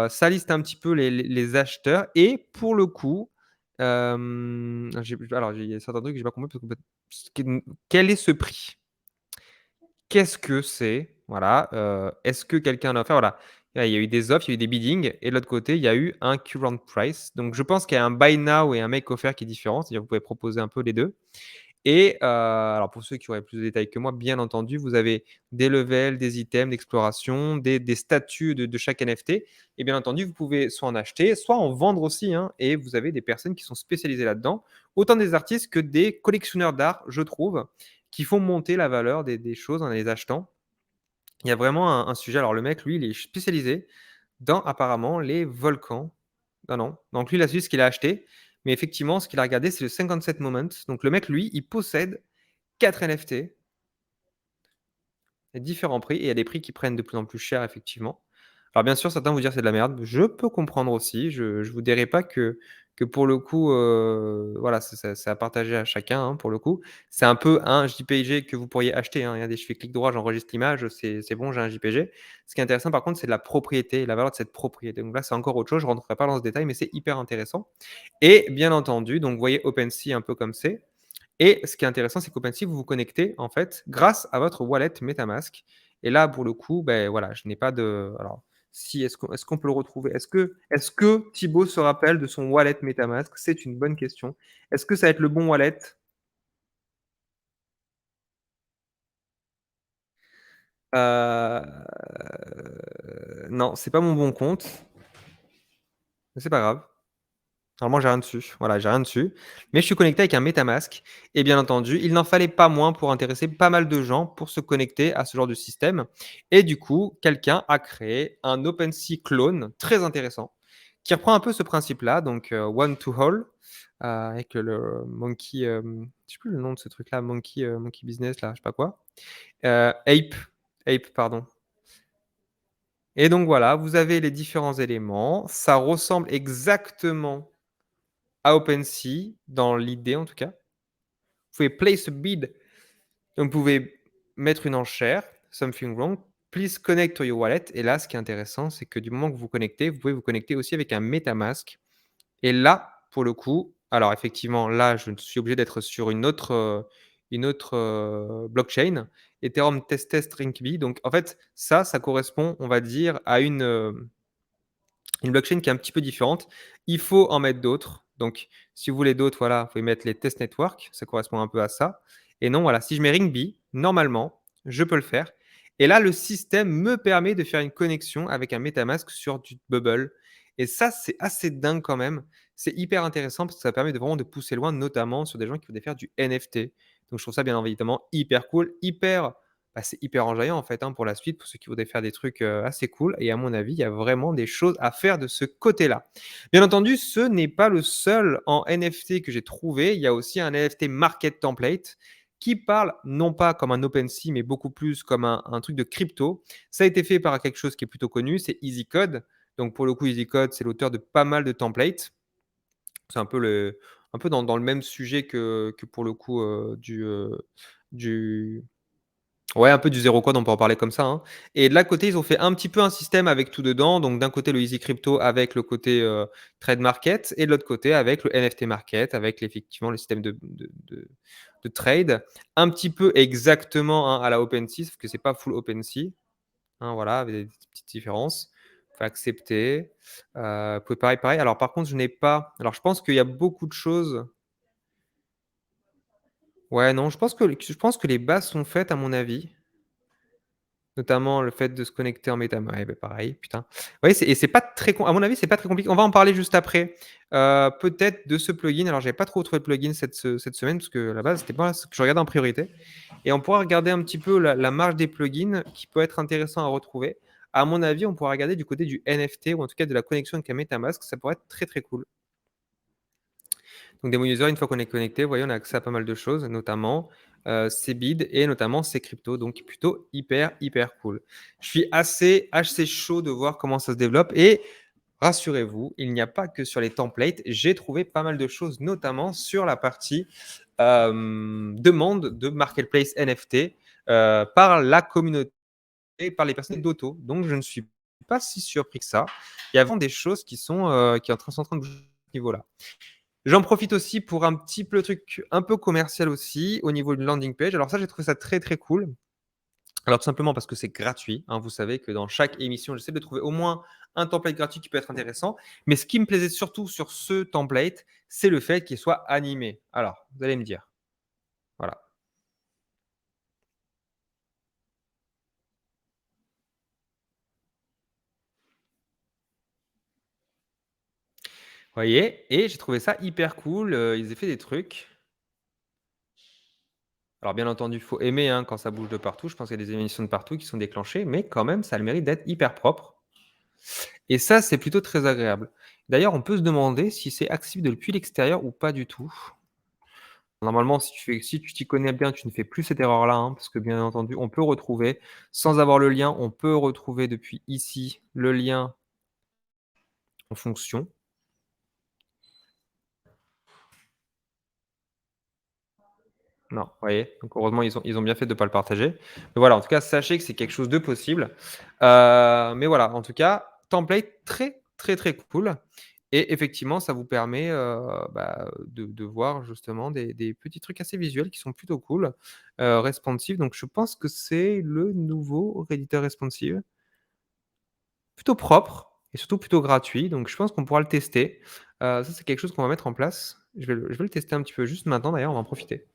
Ça liste un petit peu les acheteurs et pour le coup, il y a certains trucs que j'ai pas compris parce que quel est ce prix? Qu'est-ce que c'est? Voilà, est-ce que quelqu'un l'a offert? Voilà. Il y a eu des offres, il y a eu des biddings et de l'autre côté, il y a eu un current price. Donc je pense qu'il y a un buy now et un make offer qui est différent. C'est-à-dire que vous pouvez proposer un peu les 2. Et alors pour ceux qui auraient plus de détails que moi, bien entendu, vous avez des levels, des items d'exploration, des statuts de chaque NFT et bien entendu, vous pouvez soit en acheter, soit en vendre aussi, hein et vous avez des personnes qui sont spécialisées là-dedans, autant des artistes que des collectionneurs d'art, je trouve, qui font monter la valeur des choses en les achetant. Il y a vraiment un sujet. Alors le mec, lui, il est spécialisé dans apparemment les volcans. Non, non, donc lui, il a su ce qu'il a acheté, mais effectivement, ce qu'il a regardé, c'est le 57 Moments. Donc le mec, lui, il possède 4 NFT à différents prix et il y a des prix qui prennent de plus en plus cher effectivement. Alors bien sûr, certains vont dire: «C'est de la merde». Je peux comprendre aussi, je vous dirai pas que pour le coup, voilà, c'est à partager à chacun, hein, pour le coup. C'est un peu un JPG que vous pourriez acheter, hein. Regardez, je fais clic droit, j'enregistre l'image, c'est bon, j'ai un JPG. Ce qui est intéressant par contre, c'est de la propriété, la valeur de cette propriété. Donc là, c'est encore autre chose, je rentrerai pas dans ce détail, mais c'est hyper intéressant et bien entendu, donc vous voyez OpenSea un peu comme c'est. Et ce qui est intéressant, c'est qu'OpenSea, vous vous connectez en fait grâce à votre wallet MetaMask. Et là, pour le coup, voilà, je n'ai pas de. Alors, si est-ce qu'on peut le retrouver? Est-ce que Thibaut se rappelle de son wallet MetaMask? C'est une bonne question. Est-ce que ça va être le bon wallet? Non, c'est pas mon bon compte, mais c'est pas grave. Normalement, j'ai rien dessus. Voilà, j'ai rien dessus. Mais je suis connecté avec un MetaMask et bien entendu, il n'en fallait pas moins pour intéresser pas mal de gens pour se connecter à ce genre de système. Et du coup, quelqu'un a créé un OpenSea clone très intéressant qui reprend un peu ce principe-là, donc one to all, avec le monkey, je sais plus le nom de ce truc-là, monkey business là, je sais pas quoi. Ape, pardon. Et donc voilà, vous avez les différents éléments. Ça ressemble exactement à OpenSea, dans l'idée en tout cas. Vous pouvez place a bid, donc vous pouvez mettre une enchère, something wrong, please connect to your wallet. Et là, ce qui est intéressant, c'est que du moment que vous vous connectez, vous pouvez vous connecter aussi avec un MetaMask. Et là, pour le coup, alors effectivement, là, je suis obligé d'être sur une autre blockchain, Ethereum Test Ring-B. Donc en fait, ça correspond, on va dire, à une blockchain qui est un petit peu différente. Il faut en mettre d'autres. Donc, si vous voulez d'autres, voilà, vous pouvez mettre les test network. Ça correspond un peu à ça. Et non, voilà, si je mets Ring-B, normalement, je peux le faire. Et là, le système me permet de faire une connexion avec un MetaMask sur du Bubble. Et ça, c'est assez dingue quand même. C'est hyper intéressant parce que ça permet de vraiment de pousser loin, notamment sur des gens qui voudraient faire du NFT. Donc, je trouve ça bien évidemment hyper cool, c'est hyper enjaillant en fait, hein, pour la suite, pour ceux qui voudraient faire des trucs, assez cool et à mon avis, il y a vraiment des choses à faire de ce côté-là. Bien entendu, ce n'est pas le seul en NFT que j'ai trouvé. Il y a aussi un NFT market template qui parle non pas comme un OpenSea, mais beaucoup plus comme un truc de crypto. Ça a été fait par quelque chose qui est plutôt connu, c'est EasyCode. Donc pour le coup, EasyCode, c'est l'auteur de pas mal de templates. C'est un peu dans le même sujet que pour le coup, du ouais, un peu du zéro code, on peut en parler comme ça, hein. Et de l'autre côté, ils ont fait un petit peu un système avec tout dedans. Donc d'un côté, le Easy Crypto avec le côté, trade market et de l'autre côté avec le NFT market, avec effectivement le système de trade. Un petit peu exactement, hein, à la OpenSea, sauf que c'est pas full OpenSea, hein, voilà, avec des petites différences. Faut accepter. Vous pouvez pareil. Alors par contre, je n'ai pas alors je pense qu'il y a beaucoup de choses ouais, non, je pense que les bases sont faites à mon avis. Notamment le fait de se connecter en méta ouais, bah, pareil, putain. Oui, c'est pas très com à mon avis, c'est pas très compliqué. On va en parler juste après. Peut-être de ce plugin. Alors, j'avais pas trop trouvé de plugin cette semaine parce que à la base, c'était pas ce que je regardais en priorité et on pourra regarder un petit peu la marge des plugins qui peut être intéressant à retrouver. À mon avis, on pourra regarder du côté du NFT ou en tout cas de la connexion avec un MetaMask. Ça pourrait être très, très cool. Donc Demo User, une fois qu'on est connecté, vous voyez, on a accès à pas mal de choses, notamment, ces bids et notamment ces cryptos, donc plutôt hyper, hyper cool. Je suis assez chaud de voir comment ça se développe et rassurez-vous, il n'y a pas que sur les templates. J'ai trouvé pas mal de choses, notamment sur la partie, demande de marketplace NFT, par la communauté et par les personnes d'auto. Donc je ne suis pas si surpris que ça. Il y a vraiment des choses sont en train de bouger à ce niveau-là. J'en profite aussi pour un petit peu truc un peu commercial aussi, au niveau de landing page. Alors ça, j'ai trouvé ça très, très cool. Alors tout simplement parce que c'est gratuit, hein. Vous savez que dans chaque émission, j'essaie de trouver au moins un template gratuit qui peut être intéressant. Mais ce qui me plaisait surtout sur ce template, c'est le fait qu'il soit animé. Alors, vous allez me dire, voilà. Vous voyez? Et j'ai trouvé ça hyper cool, ils avaient fait des trucs. Alors bien entendu, il faut aimer, hein, quand ça bouge de partout. Je pense qu'il y a des émissions de partout qui sont déclenchées, mais quand même, ça a le mérite d'être hyper propre. Et ça, c'est plutôt très agréable. D'ailleurs, on peut se demander si c'est accessible depuis l'extérieur ou pas du tout. Normalement, si tu t'y connais bien, tu ne fais plus cette erreur-là, hein, parce que bien entendu, on peut retrouver, sans avoir le lien, on peut retrouver depuis ici le lien en fonction. Non, vous voyez? Donc heureusement, ils ont bien fait de ne pas le partager. Mais voilà, en tout cas, sachez que c'est quelque chose de possible. Mais voilà, en tout cas, template très, très, très cool et effectivement, ça vous permet, de voir justement des petits trucs assez visuels qui sont plutôt cool, responsive. Donc je pense que c'est le nouveau Redditor responsive. Plutôt propre et surtout plutôt gratuit, donc je pense qu'on pourra le tester. Ça, c'est quelque chose qu'on va mettre en place. Je vais le tester un petit peu juste maintenant d'ailleurs, on va en profiter.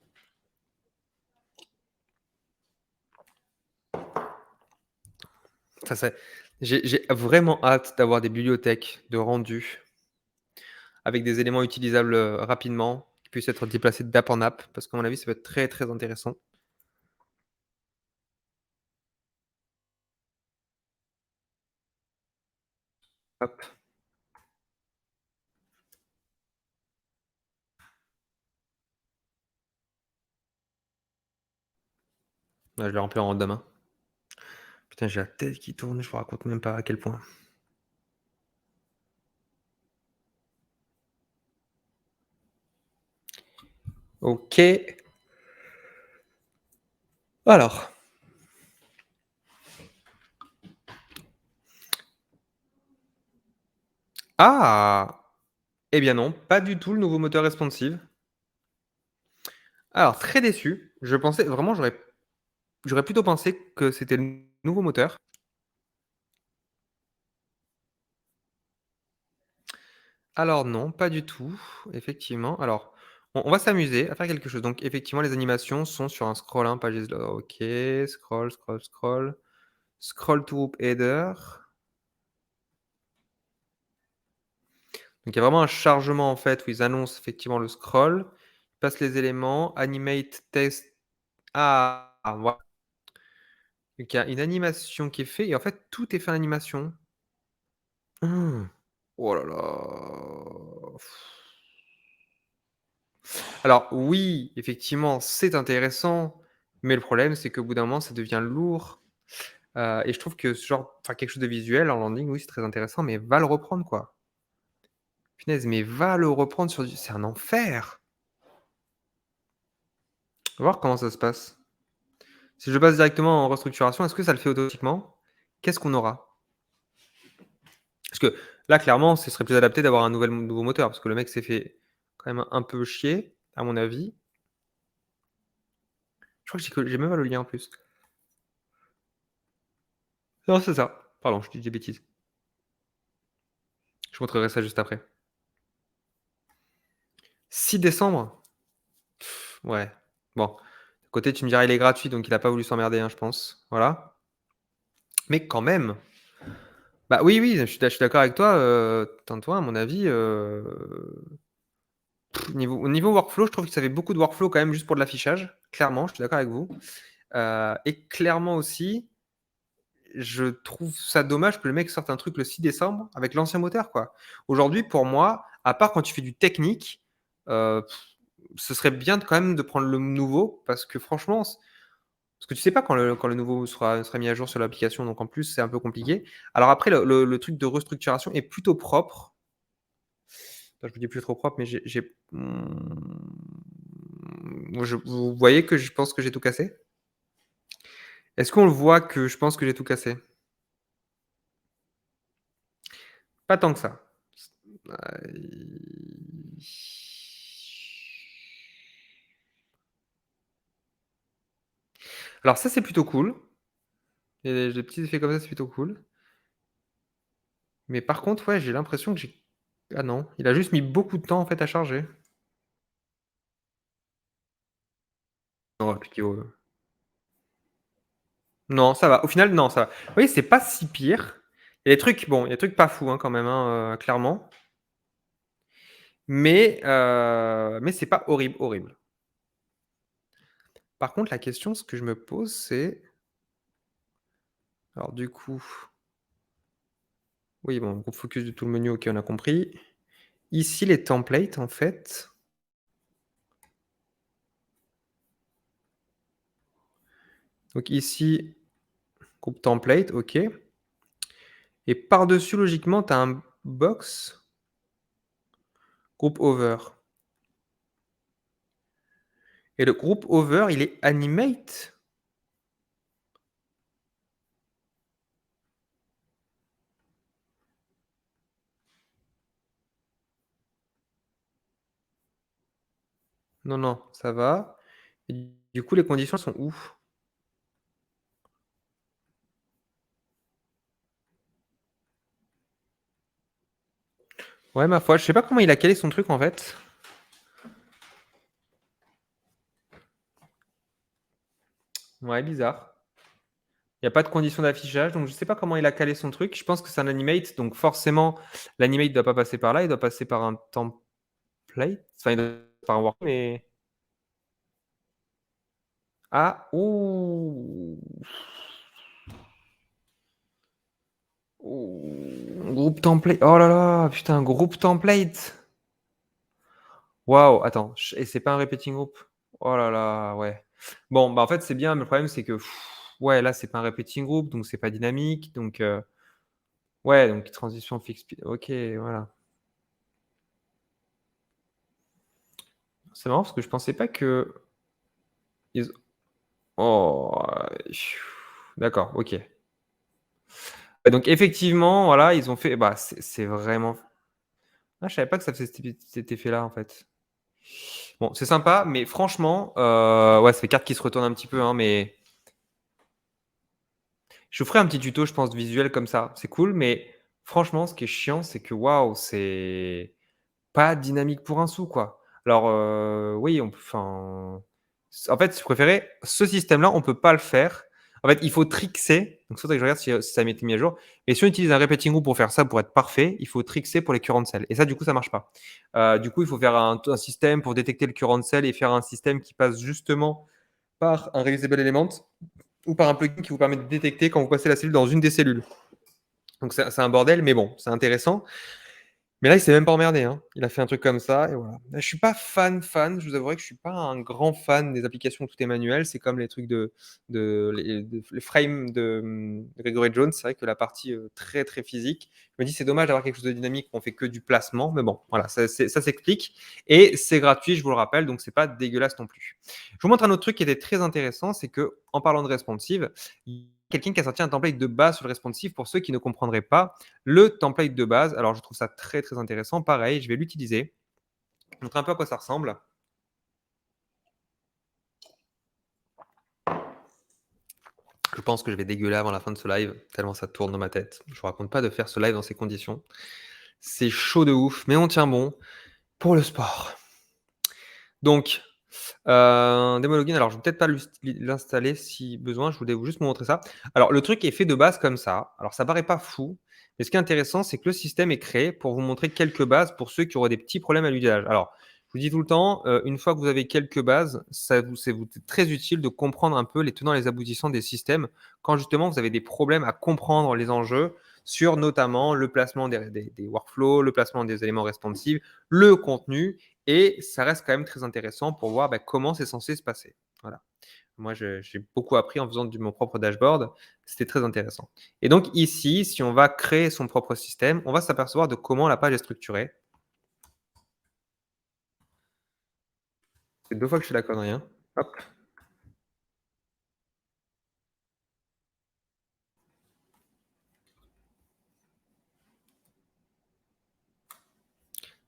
Ça c'est j'ai vraiment hâte d'avoir des bibliothèques de rendus avec des éléments utilisables, rapidement, qui puissent être déplacés d'app en app, parce qu'à mon avis, ça peut être très, très intéressant. Hop. Ouais, je l'ai rempli en random, hein. Putain, j'ai la tête qui tourne, je vous raconte même pas à quel point. OK. Alors. Ah! Eh bien non, pas du tout le nouveau moteur responsive. Alors très déçu, je pensais vraiment j'aurais plutôt pensé que c'était le nouveau moteur. Alors non, pas du tout, effectivement. Alors, on va s'amuser à faire quelque chose. Donc effectivement, les animations sont sur un scroll, hein, pages OK, scroll, scroll, scroll, scroll to group header. Donc il y a vraiment un chargement en fait où ils annoncent effectivement le scroll, ils passent les éléments, animate test voilà. Donc il y a une animation qui est fait et en fait tout est fait en animation. Mmh. Oh là là! Alors oui, effectivement, c'est intéressant, mais le problème, c'est qu'au bout d'un moment, ça devient lourd, et je trouve que ce genre enfin quelque chose de visuel en landing, oui, c'est très intéressant, mais va le reprendre, quoi. Punaise, mais va le reprendre sur du c'est un enfer! On va voir comment ça se passe. Si je passe directement en restructuration, est-ce que ça le fait automatiquement? Qu'est-ce qu'on aura? Parce que là, clairement, ce serait plus adapté d'avoir un nouveau moteur, parce que le mec s'est fait quand même un peu chier, à mon avis. Je crois que j'ai même pas le lien en plus. Non, c'est ça. Pardon, je dis des bêtises. Je montrerai ça juste après. 6 décembre? Ouais. Bon, d'un côté, tu me diras, il est gratuit, donc il a pas voulu s'emmerder, hein, je pense. Voilà. Mais quand même, bah, oui, oui, je suis d'accord avec toi, toi, à mon avis, au niveau workflow, je trouve que ça fait beaucoup de workflow quand même juste pour de l'affichage. Clairement, je suis d'accord avec vous. Et clairement aussi, je trouve ça dommage que le mec sorte un truc le 6 décembre avec l'ancien moteur, quoi. Aujourd'hui, pour moi, à part quand tu fais du technique, heu, ce serait bien de quand même de prendre le nouveau parce que franchement parce que tu sais pas quand le nouveau sera mis à jour sur l'application, donc en plus, c'est un peu compliqué. Alors après le truc de restructuration est plutôt propre. Enfin, je me dis plus trop propre, mais vous voyez que je pense que j'ai tout cassé? Est-ce qu'on le voit que je pense que j'ai tout cassé? Pas tant que ça. Aïe. Alors ça, c'est plutôt cool. Il y a des petits effets comme ça, c'est plutôt cool. Mais par contre, ouais, j'ai l'impression que j'ai ah non, il a juste mis beaucoup de temps, en fait, à charger. Non, appliqué au non, ça va. Au final, non, ça va. Vous voyez, c'est pas si pire. Il y a des trucs bon, il y a des trucs pas fous, hein, quand même, hein, clairement. Mais c'est pas horrible, horrible. Par contre, la question, ce que je me pose, c'est alors du coup, oui, bon, groupe focus de tout le menu, OK, on a compris. Ici, les templates, en fait, donc ici, groupe template, OK. Et par-dessus, logiquement, tu as un box, groupe over. Et le groupe over, il est animate? Non, non, ça va. Et du coup, les conditions sont où? Ouais, ma foi, je sais pas comment il a calé son truc, en fait. Ouais, bizarre. Il n'y a pas de condition d'affichage, donc je ne sais pas comment il a calé son truc. Je pense que c'est un animate, donc forcément, l'animate ne doit pas passer par là, il doit passer par un template. Enfin, il doit passer par un workflow, mais. Ah, ouh. Ouh, groupe template. Oh là là, putain, groupe template. Waouh, attends, et c'est pas un repeating group? Oh là là, ouais. Bon, bah en fait, c'est bien, mais le problème, c'est que, ouais, là, c'est pas un repeating group, donc c'est pas dynamique. Donc, ouais, donc transition fixe. Ok, voilà. C'est marrant parce que je pensais pas que. Oh, d'accord, ok. Donc effectivement, voilà, ils ont fait. Bah, c'est vraiment. Ah, je savais pas que ça faisait cet effet-là en fait. Bon, c'est sympa, mais franchement, ouais, ça fait cartes qui se retournent un petit peu, hein, mais je vous ferai un petit tuto, je pense, visuel comme ça. C'est cool, mais franchement, ce qui est chiant, c'est que waouh, c'est pas dynamique pour un sou, quoi. Alors, oui, enfin, en fait, si vous préférez, ce système-là, on peut pas le faire. En fait, il faut trickser. Donc, il faudrait que je regarde si ça a été mis à jour. Et si on utilise un repeating group pour faire ça, pour être parfait, il faut trickser pour les current cell. Et ça, du coup, ça marche pas. Du coup, il faut faire un système pour détecter le current cell et faire un système qui passe justement par un reusable element ou par un plugin qui vous permet de détecter quand vous passez la cellule dans une des cellules. Donc, c'est un bordel, mais bon, c'est intéressant. Mais là, il s'est même pas emmerdé, hein. Il a fait un truc comme ça et voilà. Je suis pas fan, je vous avouerai que je suis pas un grand fan des applications où tout est manuel. C'est comme les trucs les frames de, Gregory Jones. C'est vrai que la partie, très, très physique, je me dis: «C'est dommage d'avoir quelque chose de dynamique où on fait que du placement», mais bon, voilà, ça s'explique et c'est gratuit, je vous le rappelle, donc c'est pas dégueulasse non plus. Je vous montre un autre truc qui était très intéressant, c'est qu'en parlant de responsive, il y a quelqu'un qui a sorti un template de base sur le responsive pour ceux qui ne comprendraient pas. Le template de base, alors je trouve ça très, très intéressant. Pareil, je vais l'utiliser. Je vous montre un peu à quoi ça ressemble. Je pense que je vais dégueuler avant la fin de ce live, tellement ça tourne dans ma tête. Je vous raconte pas de faire ce live dans ces conditions. C'est chaud de ouf, mais on tient bon pour le sport. Donc, démo login, alors je vais peut-être pas l'installer si besoin, je voulais juste vous montrer ça. Alors le truc est fait de base comme ça. Alors ça paraît pas fou, mais ce qui est intéressant, c'est que le système est créé pour vous montrer quelques bases pour ceux qui auraient des petits problèmes à l'usage. Alors, je vous dis tout le temps, une fois que vous avez quelques bases, c'est très utile de comprendre un peu les tenants et les aboutissants des systèmes quand justement vous avez des problèmes à comprendre les enjeux sur notamment le placement des workflows, le placement des éléments responsives, le contenu, et ça reste quand même très intéressant pour voir comment c'est censé se passer. Voilà. Moi, j'ai beaucoup appris en faisant mon propre dashboard. C'était très intéressant. Et donc ici, si on va créer son propre système, on va s'apercevoir de comment la page est structurée. C'est 2 fois que je fais la connerie, hein. Hop.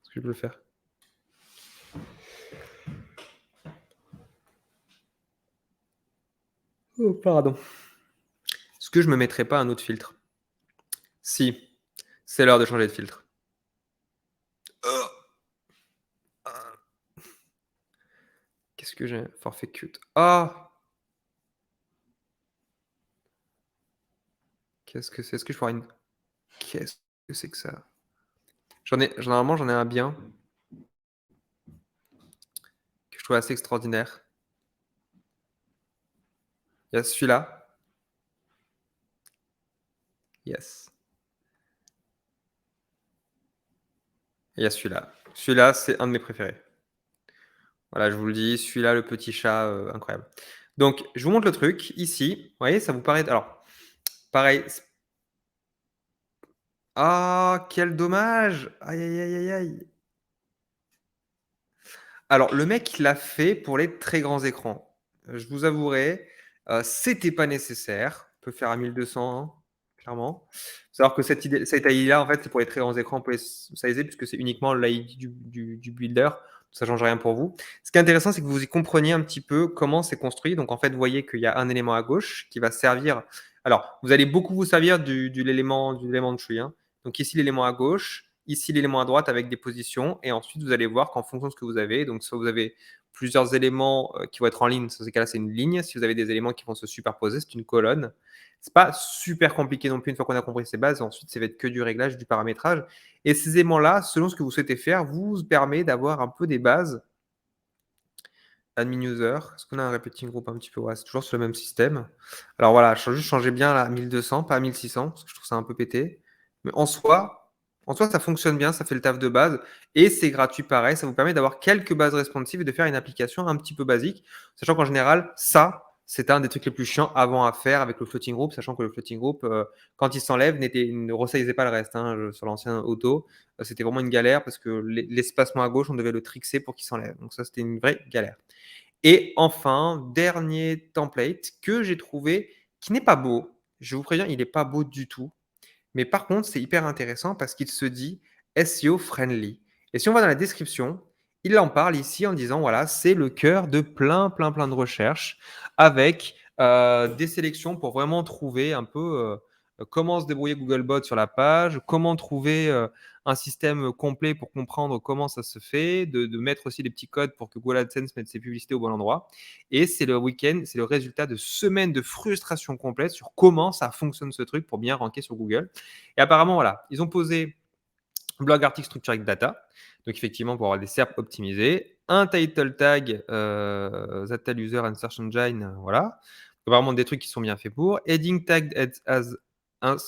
Est-ce que je peux le faire? Oh, pardon. Est-ce que je me mettrais pas un autre filtre? Si, c'est l'heure de changer de filtre. Qu'est-ce que j'ai? Forfait cut. Ah! Qu'est-ce que c'est? Est-ce que je pourrais une qu'est-ce que c'est que ça? Généralement, j'en ai un bien que je trouve assez extraordinaire. Il y a celui-là. Yes. Et il y a celui-là. Celui-là, c'est un de mes préférés. Voilà, je vous le dis, celui-là, le petit chat, incroyable. Donc, je vous montre le truc ici. Vous voyez, ça vous paraît alors, pareil. Ah, quel dommage! Aïe, aïe, aïe, aïe, aïe. Alors, le mec, il l'a fait pour les très grands écrans. Je vous avouerai, c'était pas nécessaire. On peut faire à 1200, hein, clairement. Faut savoir que cette AI-là, en fait, c'est pour les très grands écrans, on peut les sizer puisque c'est uniquement l'ID du builder. Ça change rien pour vous. Ce qui est intéressant, c'est que vous y compreniez un petit peu comment c'est construit. Donc, en fait, vous voyez qu'il y a un élément à gauche qui va servir. Alors, vous allez beaucoup vous servir de l'élément de tree, hein. Donc ici, l'élément à gauche, ici l'élément à droite avec des positions et ensuite vous allez voir qu'en fonction de ce que vous avez, donc soit vous avez plusieurs éléments qui vont être en ligne, dans ces cas-là c'est une ligne. Si vous avez des éléments qui vont se superposer, c'est une colonne. C'est pas super compliqué non plus une fois qu'on a compris ces bases. Ensuite, ça va être que du réglage, du paramétrage. Et ces éléments-là, selon ce que vous souhaitez faire, vous permet d'avoir un peu des bases. Admin user, est-ce qu'on a un repeating group un petit peu? Ouais, c'est toujours sur le même système. Alors voilà, juste changer bien là 1200, pas 1600, parce que je trouve ça un peu pété. Mais en soi, ça fonctionne bien, ça fait le taf de base et c'est gratuit pareil. Ça vous permet d'avoir quelques bases responsives et de faire une application un petit peu basique, sachant qu'en général, ça, c'est un des trucs les plus chiants avant à faire avec le floating group, sachant que le floating group, quand il s'enlève, ne resizeait pas le reste. Hein, sur l'ancien auto, c'était vraiment une galère parce que l'espacement à gauche, on devait le trixer pour qu'il s'enlève. Donc ça, c'était une vraie galère. Et enfin, dernier template que j'ai trouvé, qui n'est pas beau. Je vous préviens, il n'est pas beau du tout. Mais par contre, c'est hyper intéressant parce qu'il se dit SEO friendly. Et si on va dans la description, il en parle ici en disant voilà, c'est le cœur de plein, plein, plein de recherches avec des sélections pour vraiment trouver un peu comment se débrouiller Googlebot sur la page, comment trouver un système complet pour comprendre comment ça se fait, de mettre aussi des petits codes pour que Google AdSense mette ses publicités au bon endroit. Et c'est le week-end, c'est le résultat de semaines de frustration complète sur comment ça fonctionne ce truc pour bien ranker sur Google. Et apparemment, voilà, ils ont posé blog article structured data, donc effectivement pour avoir des SERP optimisés, un title tag, Zatal User and Search Engine, voilà. Donc, vraiment des trucs qui sont bien faits pour. Heading tag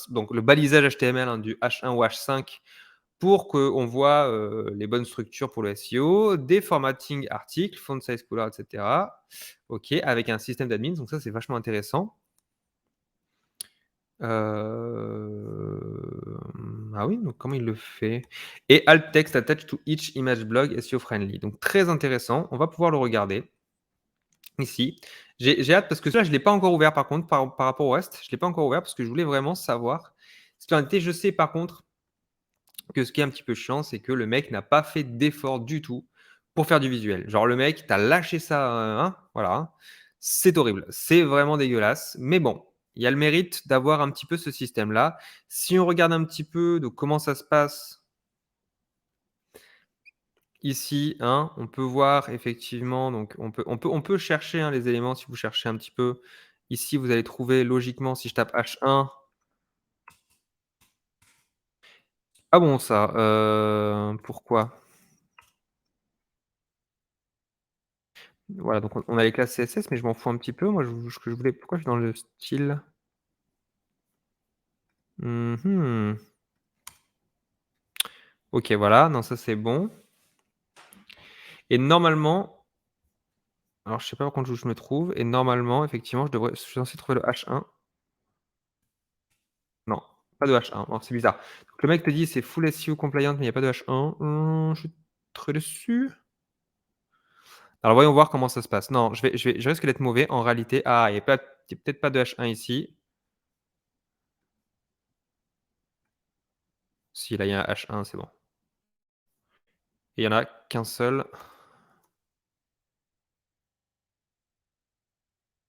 donc le balisage HTML hein, du H1 ou H5 pour qu'on voit les bonnes structures pour le SEO, des formatting articles, font size color, etc. OK, avec un système d'admin, donc ça c'est vachement intéressant. Ah oui, donc comment il le fait? Et alt text attached to each image blog SEO friendly. Donc très intéressant, on va pouvoir le regarder ici. J'ai hâte parce que celui-là, je ne l'ai pas encore ouvert par contre par rapport au reste. Je ne l'ai pas encore ouvert parce que je voulais vraiment savoir ce qu'il en était. Je sais par contre que ce qui est un petit peu chiant, c'est que le mec n'a pas fait d'effort du tout pour faire du visuel. Genre le mec, tu as lâché ça, hein, voilà, hein. C'est horrible, c'est vraiment dégueulasse. Mais bon, il y a le mérite d'avoir un petit peu ce système-là. Si on regarde un petit peu de comment ça se passe ici, hein, on peut voir effectivement, donc on peut chercher, hein, les éléments si vous cherchez un petit peu. Ici, vous allez trouver logiquement si je tape H1. Ah bon ça, pourquoi? Voilà, donc on a les classes CSS, mais je m'en fous un petit peu. Moi, ce que je voulais pourquoi je suis dans le style? Mmh. OK, voilà, non, ça, c'est bon et normalement alors je sais pas par contre où je me trouve et normalement, effectivement, je suis censé trouver le H1. Non, pas de H1. Oh, c'est bizarre. Donc le mec te dit: «C'est full SEO compliant, mais il y a pas de H1». Je suis très déçu. Alors voyons voir comment ça se passe. Non, je risque d'être mauvais en réalité. Ah, il y a peut-être pas de H1 ici. Si, là, il y a un H1, c'est bon et il y en a qu'un seul.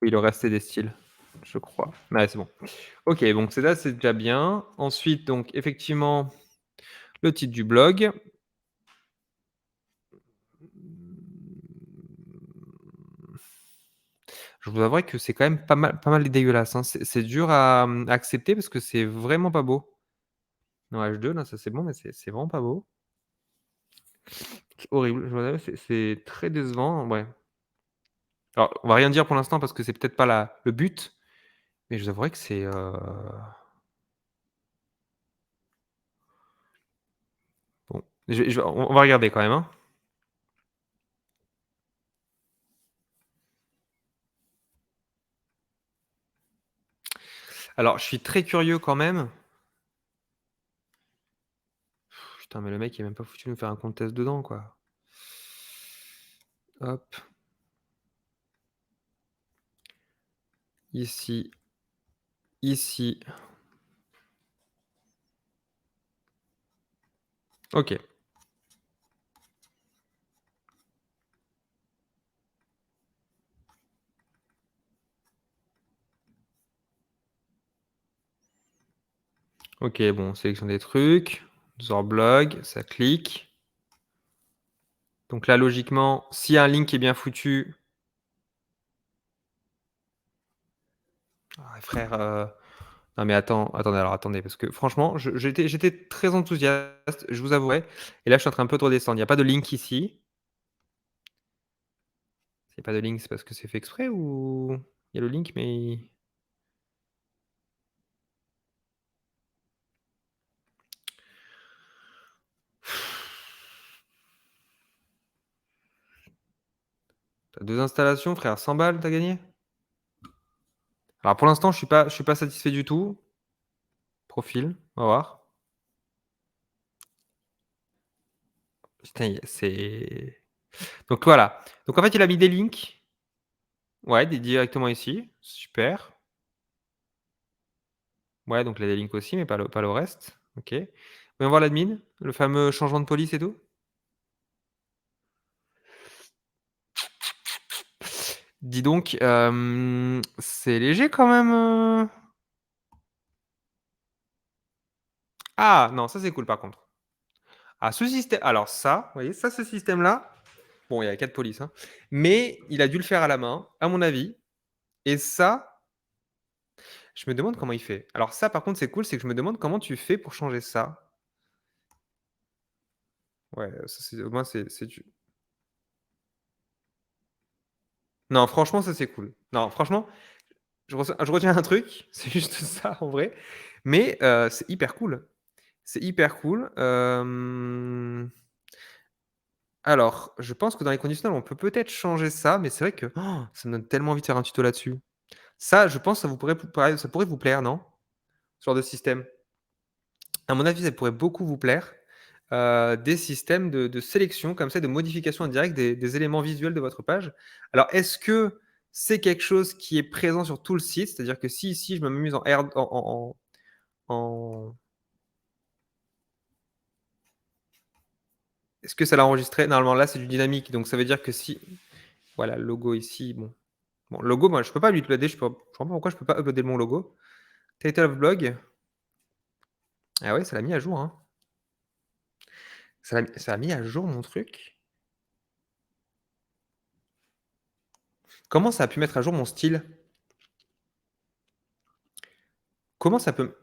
Oui, le reste, c'est des styles, je crois. Ouais, c'est bon. OK, donc c'est là, c'est déjà bien. Ensuite, donc effectivement, le titre du blog. Je vous avouerai que c'est quand même pas mal dégueulasse, hein. C'est dur à, accepter parce que c'est vraiment pas beau. En H2 là, ça c'est bon, mais c'est vraiment pas beau. C'est horrible, je vous avoue, c'est très décevant, ouais. Alors, on va rien dire pour l'instant parce que c'est peut-être pas la le but, mais je vous avouerai que c'est, bon, on va regarder quand même, hein. Alors, je suis très curieux quand même. Putain, mais le mec, il est même pas foutu de nous faire un compte test dedans, quoi. Hop, ici, ici. OK. OK, bon, sélection des trucs. Zorblog, ça clique. Donc là, logiquement, s'il y a un link qui est bien foutu. Ah frère, non mais attendez, alors attendez, parce que franchement, j'étais très enthousiaste, je vous avouerai, et là, je suis en train un peu de redescendre. Il y a pas de link ici. S'il y a pas de link, c'est parce que c'est fait exprès ou il y a le link, mais tu as 2 installations frère, 100 balles, tu as gagné? Alors pour l'instant, je suis pas satisfait du tout. Profil, on va voir. Putain, c'est donc voilà. Donc en fait, il a mis des links. Ouais, directement ici, super. Ouais, donc il a des links aussi, mais pas le reste. OK. Voyons voir l'admin, le fameux changement de police et tout? Dis donc, c'est léger quand même, Ah non, ça c'est cool par contre. Ah ce système alors ça, vous voyez, ça, ce système-là, bon, il y a 4 polices, hein, mais il a dû le faire à la main, à mon avis, et ça, je me demande comment il fait. Alors ça, par contre, c'est cool, c'est que je me demande comment tu fais pour changer ça? Ouais, ça c'est au moins c'est du non, franchement, ça c'est cool. Non, franchement, je retiens un truc, c'est juste ça en vrai, mais c'est hyper cool. C'est hyper cool, alors, je pense que dans les conditionnels, on peut peut-être changer ça, mais c'est vrai que ça me donne tellement envie de faire un tuto là-dessus. Ça, je pense, ça pourrait vous plaire, non? Ce genre de système. À mon avis, ça pourrait beaucoup vous plaire, des systèmes de sélection comme ça, de modification en direct des éléments visuels de votre page. Alors, est-ce que c'est quelque chose qui est présent sur tout le site? C'est-à-dire que si ici, je m'amuse en air en est-ce que ça l'a enregistré? Normalement, là, c'est du dynamique, donc ça veut dire que si voilà, le logo ici, bon, le logo, moi, je peux pas l'uploader, je comprends pas pourquoi je peux pas uploader mon logo. Title of blog, ah ouais, ça l'a mis à jour, hein. Ça a mis à jour mon truc. Comment ça a pu mettre à jour mon style? Comment ça peut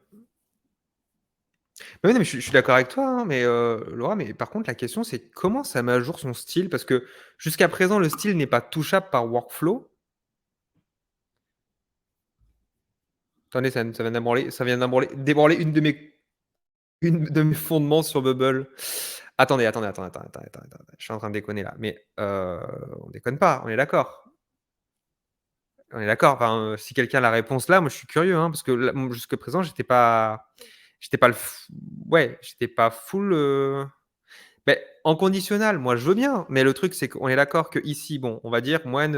bah oui, non, mais je suis d'accord avec toi, hein, mais Laura, mais par contre, la question, c'est comment ça met à jour son style? Parce que jusqu'à présent, le style n'est pas touchable par workflow. Attendez, ça vient d'ébranler une de mes fondements sur Bubble. Attendez. Je suis en train de déconner là, mais on déconne pas, on est d'accord? On est d'accord? Enfin, si quelqu'un a la réponse là, moi je suis curieux, hein, parce que là, jusque présent, j'étais pas le f ouais, j'étais pas full, beh, en conditionnel, moi je veux bien, mais le truc c'est qu'on est d'accord qu'ici, bon, on va dire when,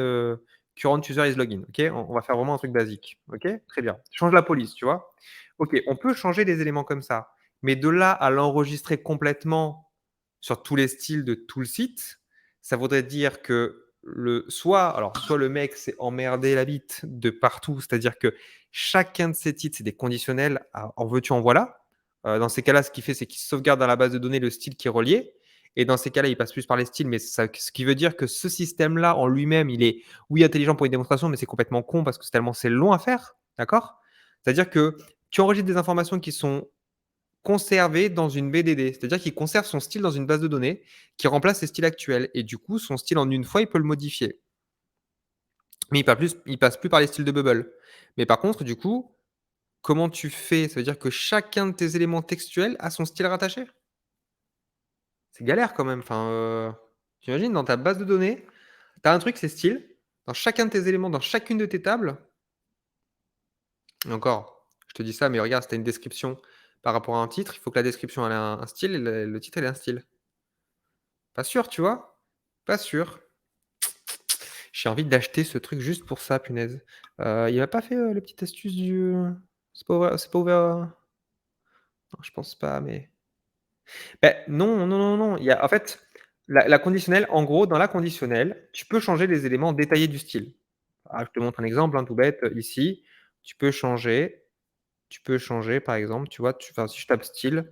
current user is login, OK? On va faire vraiment un truc basique, OK? Très bien. Change la police, tu vois? OK, on peut changer des éléments comme ça, mais de là à l'enregistrer complètement sur tous les styles de tout le site, ça voudrait dire que soit le mec s'est emmerdé la bite de partout, c'est-à-dire que chacun de ces titres, c'est des conditionnels à en veux-tu, en voilà. Dans ces cas-là, ce qu'il fait, c'est qu'il sauvegarde dans la base de données le style qui est relié et dans ces cas-là, il passe plus par les styles, mais ça ce qui veut dire que ce système-là, en lui-même, il est, oui, intelligent pour une démonstration, mais c'est complètement con parce que c'est long à faire, d'accord? C'est-à-dire que tu enregistres des informations qui sont conservé dans une BDD. C'est-à-dire qu'il conserve son style dans une base de données qui remplace ses styles actuels et du coup, son style en une fois, il peut le modifier. Mais il passe plus par les styles de Bubble. Mais par contre, du coup, comment tu fais? Ça veut dire que chacun de tes éléments textuels a son style rattaché? C'est galère quand même. Enfin, tu imagines dans ta base de données, tu as un truc, c'est style. Dans chacun de tes éléments, dans chacune de tes tables et encore, je te dis ça, mais regarde, si tu as une description par rapport à un titre, il faut que la description elle ait un style et le titre, il ait un style. Pas sûr, tu vois? Pas sûr. J'ai envie d'acheter ce truc juste pour ça, punaise. Il a pas fait, la petite astuce du, c'est pas ouvert, non, je pense pas, mais non, non, non, non, il y a en fait, la conditionnelle, en gros, dans la conditionnelle, tu peux changer les éléments détaillés du style. Ah, je te montre un exemple, hein, tout bête, ici, tu peux changer, par exemple, tu vois, enfin, si je tape style,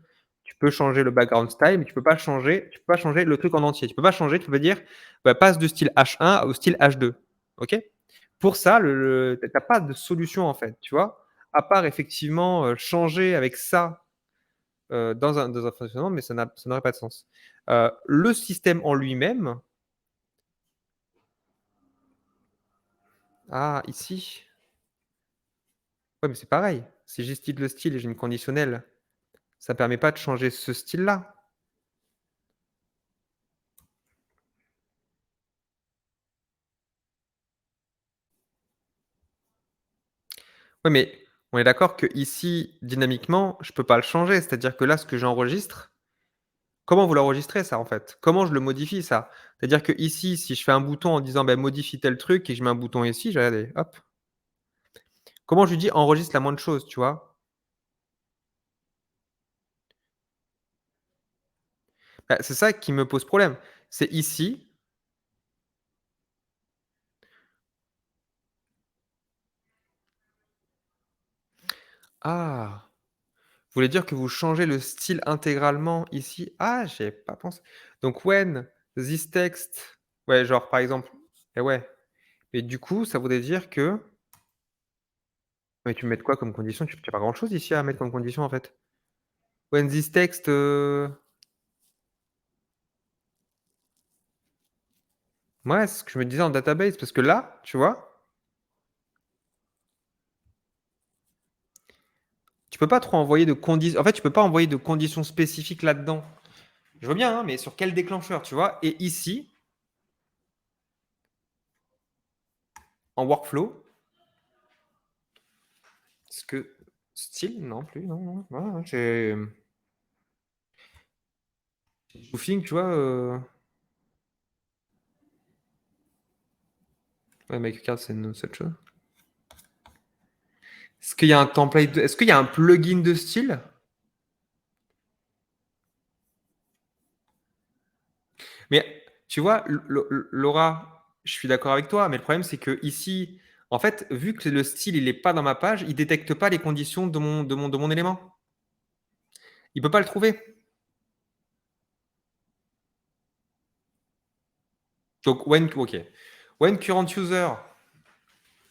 Tu peux changer le background style, mais tu peux pas changer le truc en entier. Tu peux pas dire, bah, passe de style H1 au style H2. OK? Pour ça, tu as pas de solution, en fait, tu vois? À part effectivement, changer avec ça, dans un fonctionnement, mais ça n'aurait pas de sens. Le système en lui-même, ici, ouais, mais c'est pareil. Si j'estime le style et j'ai une conditionnelle, ça permet pas de changer ce style-là. Ouais, mais on est d'accord qu'ici, dynamiquement, je peux pas le changer. C'est-à-dire que là, ce que j'enregistre, comment vous l'enregistrez ça, en fait? Comment je le modifie ça? C'est-à-dire qu'ici, si je fais un bouton en disant: «Bah, modifie tel truc» et je mets un bouton ici, je vais aller, hop. Comment je lui dis: «Enregistre la moindre chose», tu vois? Bah, c'est ça qui me pose problème. C'est ici. Ah! Vous voulez dire que vous changez le style intégralement ici? Ah, j'y avais pas pensé. Donc when this text, ouais, genre par exemple, et ouais, et du coup, ça voudrait dire que, mais tu veux mettre quoi comme condition? Tu as pas grand chose ici à mettre comme condition en fait. When this text, ouais, c'est ce que je me disais en database parce que là, tu vois, tu peux pas trop envoyer de conditions. En fait, tu peux pas envoyer de conditions spécifiques là-dedans. Je veux bien, hein, mais sur quel déclencheur, tu vois? Et ici, en workflow, est-ce que style? Non plus, non, non. Voilà, j'ai Woofing, tu vois, ouais, Make Card, c'est une autre chose. Est-ce qu'il y a un template est-ce qu'il y a un plugin de style? Mais tu vois, Laura, je suis d'accord avec toi, mais le problème, c'est que ici, en fait, vu que le style, il est pas dans ma page, il détecte pas les conditions de mon élément. Il peut pas le trouver. Donc OK. When current user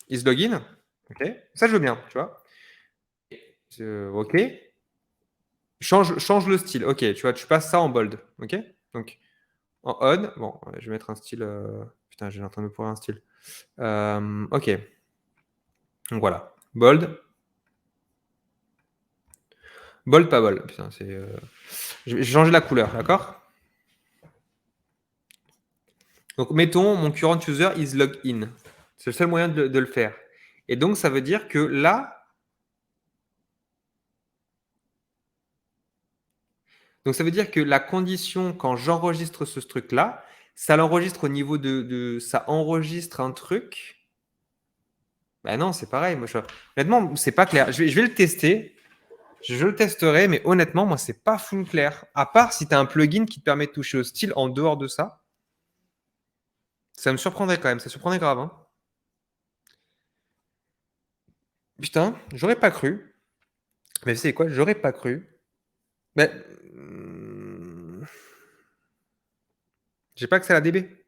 is login, OK, ça je veux bien, tu vois? OK. Change le style. OK, tu vois, tu passes ça en bold. OK? Donc en on, bon, je vais mettre un style, putain, j'ai en train de me pourrir un style. OK. Donc voilà. Bold. Bold, pas bold. Putain, c'est, je vais changer la couleur, d'accord? Donc mettons mon current user is logged in. C'est le seul moyen de le faire. Et donc ça veut dire que là, donc ça veut dire que la condition quand j'enregistre ce truc-là, ça l'enregistre au niveau ça enregistre un truc. Bah non, c'est pareil. Moi, honnêtement, c'est pas clair. Je vais le tester. Je le testerai, mais honnêtement, moi, c'est pas full clair. À part si tu as un plugin qui te permet de toucher au style en dehors de ça. Ça me surprendrait quand même. Ça surprendrait grave, hein. Putain, j'aurais pas cru. Mais c'est quoi? J'aurais pas cru. Mais j'ai pas accès à la DB.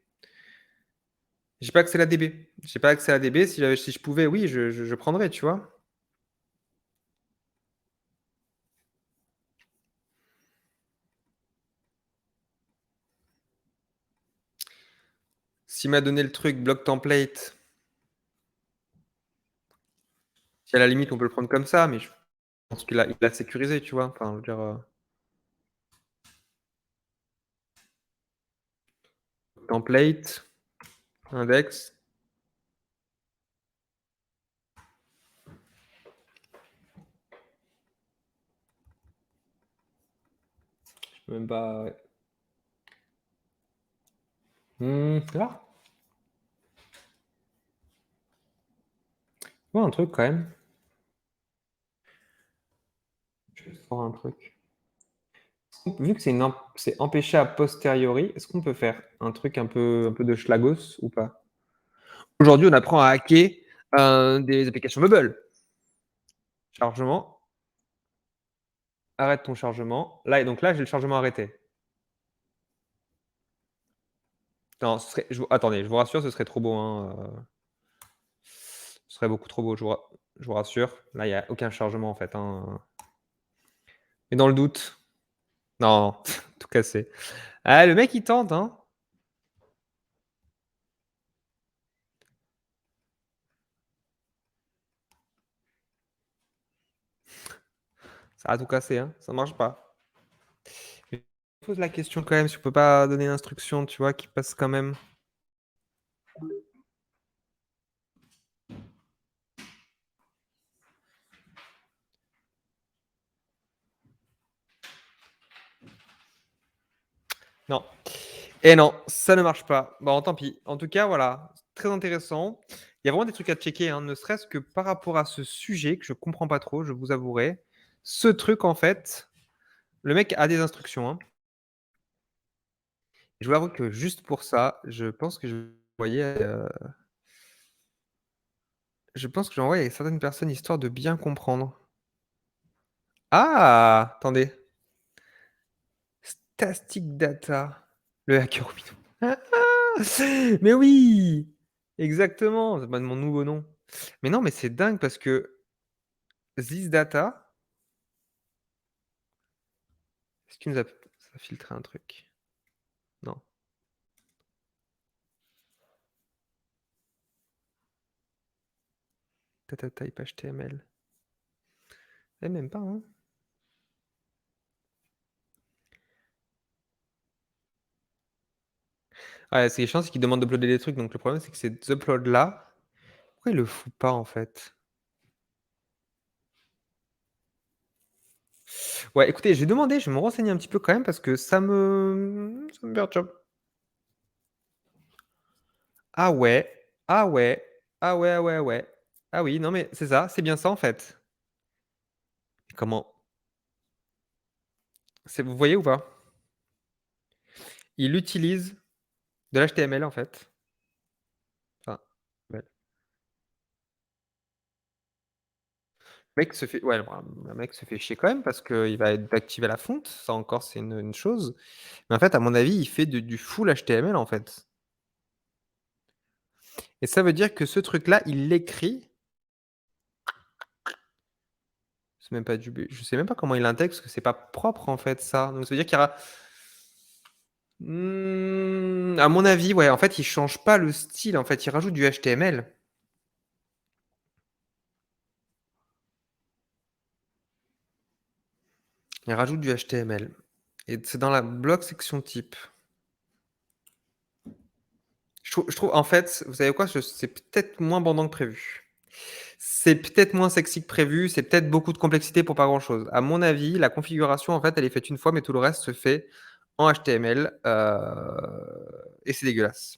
J'ai pas accès à la DB. J'ai pas accès à la DB. Si je pouvais, oui, je prendrais, tu vois. S'il m'a donné le truc block template, si à la limite on peut le prendre comme ça, mais je pense qu'il a sécurisé, tu vois. Enfin, je veux dire, template, index. Je peux même pas. Ouais. Là. Ouais, un truc quand même. Je vais voir un truc. Vu que c'est empêché a posteriori, est-ce qu'on peut faire un truc un peu de schlagos ou pas? Aujourd'hui, on apprend à hacker, des applications mobile. Chargement. arrête ton chargement. Là et donc là, j'ai le chargement arrêté. Non, ce serait attendez, je vous rassure, ce serait trop beau, hein, ce serait beaucoup trop beau, je vous rassure. Là, il y a aucun chargement, en fait, hein, mais dans le doute non, tout cassé. Ah, le mec, il tente, hein. Ça a tout cassé, hein, ça marche pas. Mais je pose la question quand même, si on peut pas donner l'instruction, tu vois, qui passe quand même. Non. Et non, ça ne marche pas. Bon, tant pis. En tout cas, voilà, très intéressant. Il y a vraiment des trucs à checker, hein, ne serait-ce que par rapport à ce sujet que je comprends pas trop, je vous avouerai. Ce truc, en fait, le mec a des instructions, hein. Je vous avoue que juste pour ça, je pense que je vais envoyer à certaines personnes histoire de bien comprendre. Ah! Attendez. Stastic Data, le hacker Windows. Mais oui! Exactement, c'est pas de mon nouveau nom. Mais non, mais c'est dingue parce que This Data, est-ce qu'il nous a ça a filtré un truc? Non. Data type HTML. Eh même pas, hein. Ouais, ce qui est chiant, c'est qu'il demande d'uploader des trucs, donc le problème, c'est que ces uploads là, pourquoi il le fout pas en fait? Ouais, écoutez, je vais demander, je vais me renseigner un petit peu quand même parce que ça me perturbe. Ah ouais, ah ouais, ah ouais, ah ouais, ah ouais. Ah oui, non mais c'est ça, c'est bien ça en fait. Comment c'est vous voyez ou pas? Il utilise de l'HTML en fait. Enfin, ouais. Le mec se fait ouais, le mec se fait chier quand même parce qu'il va activer la fonte, ça encore c'est une chose. Mais en fait, à mon avis, il fait du full HTML en fait. Et ça veut dire que ce truc-là, il l'écrit, c'est même pas du B je sais même pas comment il l'intègre parce que c'est pas propre en fait ça. Donc ça veut dire qu'il y aura à mon avis, ouais, en fait, il change pas le style, en fait, il rajoute du HTML. Il rajoute du HTML et c'est dans la bloc section type. Je trouve en fait, vous savez quoi? C'est peut-être moins bandant que prévu. C'est peut-être moins sexy que prévu, c'est peut-être beaucoup de complexité pour pas grand-chose. À mon avis, la configuration, en fait, elle est faite une fois, mais tout le reste se fait en HTML, et c'est dégueulasse.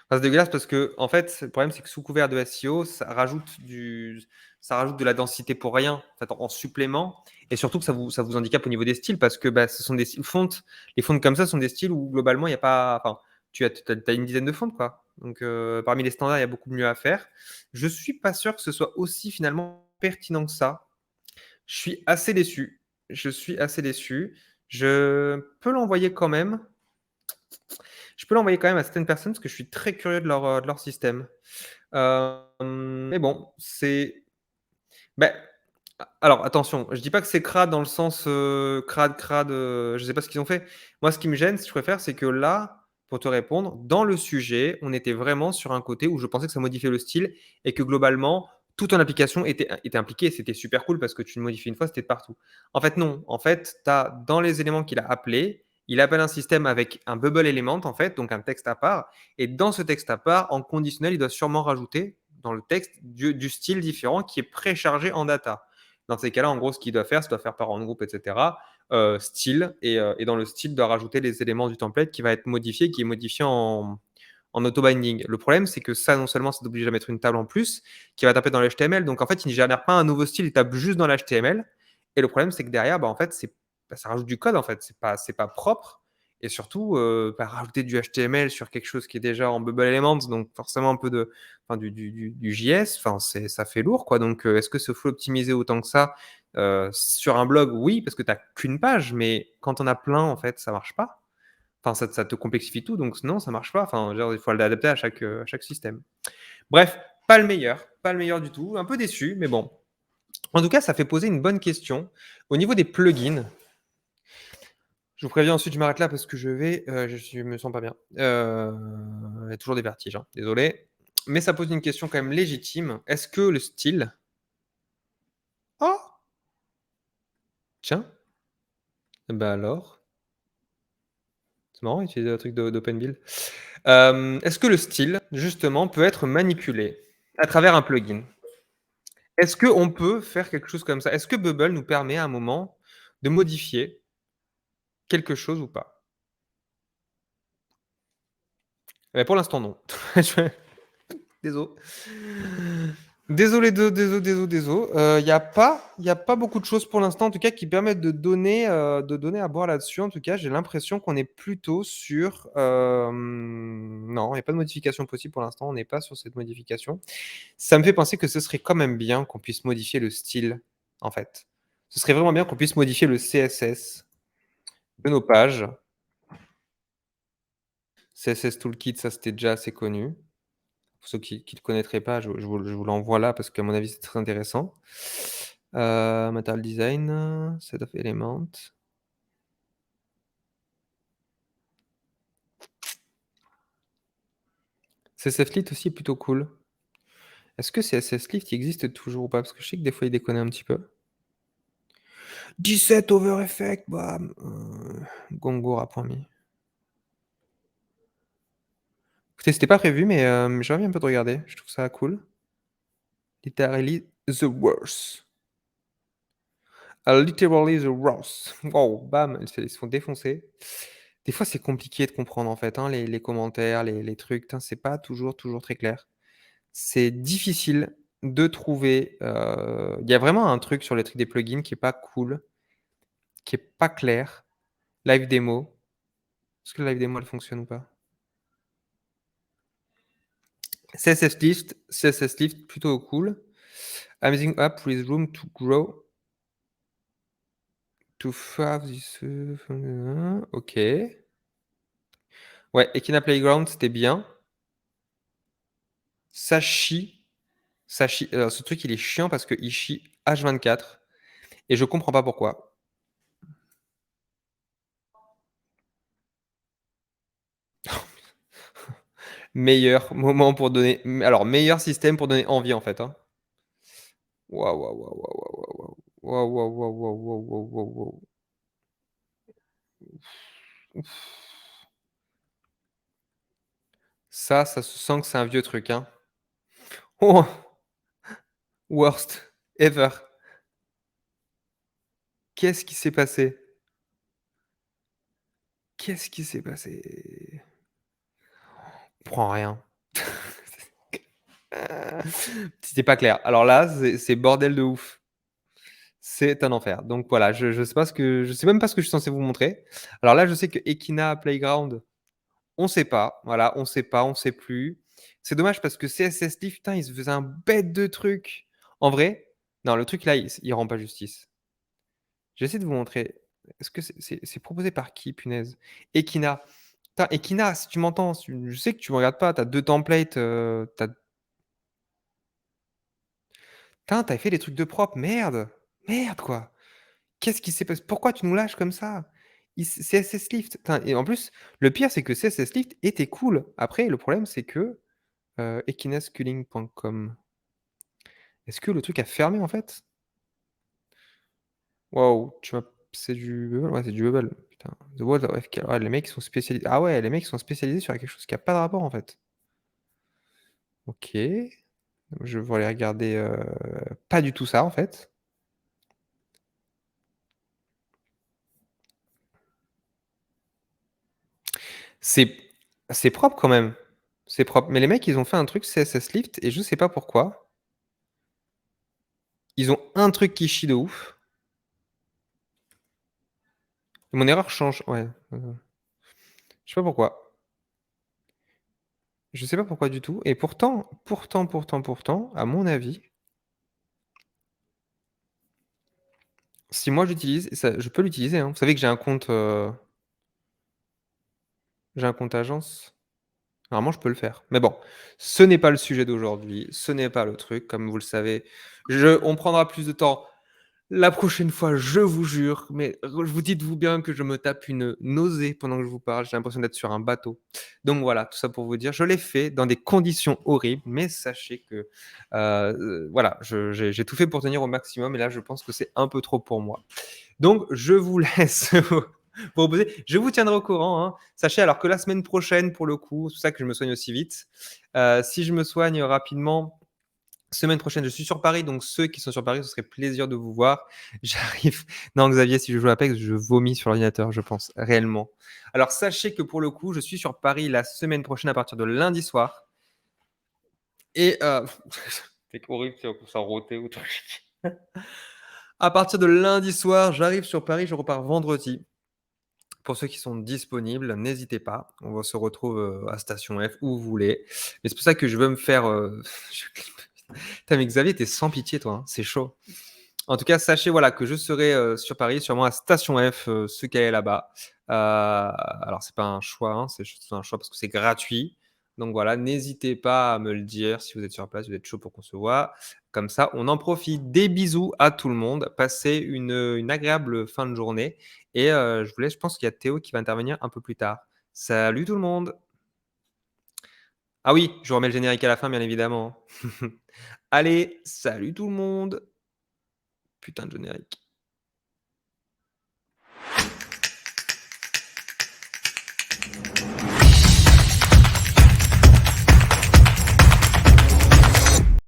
Enfin, c'est dégueulasse parce qu'en fait, le problème, c'est que sous couvert de SEO, ça rajoute de la densité pour rien, en fait, en supplément et surtout que ça vous handicape au niveau des styles parce que, bah, ce sont des styles fontes. Les fontes comme ça sont des styles où globalement, il y a pas enfin, tu as une dizaine de fontes, quoi. Donc, parmi les standards, il y a beaucoup mieux à faire. Je suis pas sûr que ce soit aussi finalement pertinent que ça. Je suis assez déçu. Je suis assez déçu. Je peux l'envoyer quand même. Je peux l'envoyer quand même à certaines personnes parce que je suis très curieux de leur système. Mais bon, beh, alors attention, je dis pas que c'est crade dans le sens, crade, je sais pas ce qu'ils ont fait. Moi, ce qui me gêne, si je préfère, c'est que là, pour te répondre, dans le sujet, on était vraiment sur un côté où je pensais que ça modifiait le style et que globalement, toute ton application était impliquée et c'était super cool parce que tu le modifies une fois, c'était de partout. En fait, non. En fait, tu as dans les éléments qu'il a appelés, il appelle un système avec un bubble element, en fait, donc un texte à part et dans ce texte à part, en conditionnel, il doit sûrement rajouter dans le texte du style différent qui est préchargé en data. Dans ces cas-là, en gros, ce qu'il doit faire, c'est doit faire par en groupe, etc. Style, et dans le style, doit rajouter les éléments du template qui va être modifié, qui est modifié en auto-binding. Le problème, c'est que ça, non seulement, ça t'oblige à mettre une table en plus qui va taper dans l'HTML. Donc, en fait, il ne génère pas un nouveau style, il tape juste dans l'HTML. Et le problème, c'est que derrière, bah, en fait, ça rajoute du code, en fait. C'est pas propre. Et surtout, bah, rajouter du HTML sur quelque chose qui est déjà en Bubble Elements, donc forcément un peu enfin, du JS, enfin, ça fait lourd, quoi. Donc, est-ce que ce faut optimiser autant que ça? Sur un blog, oui, parce que tu as qu'une page, mais quand on a plein, en fait, ça marche pas. Enfin, ça te complexifie tout, donc non, ça marche pas. Enfin, genre, il faut l'adapter à chaque système. Bref, pas le meilleur du tout. Un peu déçu, mais bon. En tout cas, ça fait poser une bonne question. Au niveau des plugins, je vous préviens, ensuite je m'arrête là parce que je me sens pas bien. Il y a toujours des vertiges, hein, désolé. Mais ça pose une question quand même légitime. Est-ce que le style... Oh, tiens, bah alors, c'est marrant, utiliser un truc d'OpenBuild. Est-ce que le style, justement, peut être manipulé à travers un plugin? Est-ce qu'on peut faire quelque chose comme ça? Est-ce que Bubble nous permet à un moment de modifier quelque chose ou pas? Pour l'instant, non. Je désolé. Désolé. Il y a pas beaucoup de choses pour l'instant, en tout cas, qui permettent de donner à boire là-dessus. En tout cas, j'ai l'impression qu'on est plutôt sur, non, il y a pas de modification possible pour l'instant, on n'est pas sur cette modification. Ça me fait penser que ce serait quand même bien qu'on puisse modifier le style, en fait. Ce serait vraiment bien qu'on puisse modifier le CSS de nos pages. CSS Toolkit, ça, c'était déjà assez connu. Pour ceux qui ne le connaîtraient pas, je vous l'envoie là parce qu'à mon avis, c'est très intéressant. Material Design, Set of Elements. CSS Lift aussi est plutôt cool. Est-ce que CSS Lift il existe toujours ou pas? Parce que je sais que des fois, il déconne un petit peu. 17 over effect, bam. Gongo a promis. Écoutez, c'était pas prévu, mais j'ai envie un peu de regarder. Je trouve ça cool. Literally the worst. Literally the worst. Wow, bam, ils se font défoncer. Des fois, c'est compliqué de comprendre, en fait, hein, les commentaires, les trucs, tain, c'est pas toujours très clair. C'est difficile de trouver, il y a vraiment un truc sur les trucs des plugins qui est pas cool, qui est pas clair. Live démo. Est-ce que la live démo, elle fonctionne ou pas? CSS Lift, plutôt cool. Amazing app with room to grow. To have this, OK. Ouais, Echidna Playground, c'était bien. Ça chie, ce truc, il est chiant parce qu'il chie H24 et je comprends pas pourquoi. Meilleur moment pour donner alors meilleur système pour donner envie, en fait, hein. Waouh, waouh, waouh, waouh, waouh, waouh, waouh, waouh, waouh, waouh, waouh, waouh, waouh, waouh. Ouf. Ça se sent que c'est un vieux truc, hein. Oh! Worst ever. Qu'est-ce qui s'est passé? Qu'est-ce qui s'est passé? On comprend rien. C'était pas clair. Alors là, c'est bordel de ouf. C'est un enfer. Donc voilà, je sais même pas ce que je suis censé vous montrer. Alors là, je sais que Echidna Playground, on sait pas. Voilà, on sait pas, on sait plus. C'est dommage parce que CSS Lift, putain, il se faisait un bête de truc. En vrai, non, le truc là, il rend pas justice. J'essaie de vous montrer. Est-ce que c'est proposé par qui, punaise? Echidna. Putain, Echidna, si tu m'entends, je sais que tu me regardes pas, tu as 2 templates, putain, tu avais fait des trucs de propre, merde! Merde, quoi! Qu'est-ce qui s'est passé? Pourquoi tu nous lâches comme ça? CSS Lift, putain, et en plus, le pire, c'est que CSS Lift était cool. Après, le problème, c'est que, echinasculling.com. Est-ce que le truc a fermé, en fait? Waouh, c'est du Bubble? Ouais, c'est du Bubble. Putain, The World of FK. Ah, les mecs, ils sont spécialisés. Ah ouais, les mecs, ils sont spécialisés sur quelque chose qui a pas de rapport, en fait. OK. Je vais aller regarder, pas du tout ça, en fait. C'est c'est propre quand même. C'est propre. Mais les mecs, ils ont fait un truc CSS Lift et je sais pas pourquoi. Ils ont un truc qui chie de ouf. Mon erreur change, ouais, je sais pas pourquoi. Je sais pas pourquoi du tout et pourtant, à mon avis, Si moi j'utilise et ça je peux l'utiliser, hein. Vous savez que j'ai un compte agence. Normalement, je peux le faire. Mais bon, ce n'est pas le sujet d'aujourd'hui, ce n'est pas le truc, comme vous le savez. On prendra plus de temps la prochaine fois, je vous jure, mais vous dites-vous bien que je me tape une nausée pendant que je vous parle, j'ai l'impression d'être sur un bateau. Donc voilà, tout ça pour vous dire, je l'ai fait dans des conditions horribles, mais sachez que, voilà, j'ai tout fait pour tenir au maximum et là, je pense que c'est un peu trop pour moi. Donc je vous laisse vous reposer. Je vous tiendrai au courant, hein. Sachez alors que la semaine prochaine, pour le coup, c'est pour ça que je me soigne aussi vite. Si je me soigne rapidement, semaine prochaine, je suis sur Paris, donc ceux qui sont sur Paris, ce serait plaisir de vous voir. J'arrive non Xavier, si je joue à Apex, je vomis sur l'ordinateur, je pense, réellement. Alors sachez que pour le coup, je suis sur Paris la semaine prochaine à partir de lundi soir et c'est horrible, si on commence à rôter ou truc. À partir de lundi soir, j'arrive sur Paris, je repars vendredi. Pour ceux qui sont disponibles, n'hésitez pas. On va se retrouve, à Station F, où vous voulez. Mais c'est pour ça que je veux me faire, je putain mais Xavier, tu es sans pitié toi, hein, c'est chaud. En tout cas, sachez voilà que je serai, sur Paris, sûrement à Station F, se caler là-bas. Alors c'est pas un choix, hein, c'est juste un choix parce que c'est gratuit. Donc voilà, n'hésitez pas à me le dire si vous êtes sur place, vous êtes chaud pour qu'on se voit. Comme ça, on en profite. Des bisous à tout le monde. Passez une agréable fin de journée et je vous laisse, je pense qu'il y a Théo qui va intervenir un peu plus tard. Salut tout le monde! Ah oui, je vous remets le générique à la fin, bien évidemment. Allez, salut tout le monde! Putain de générique.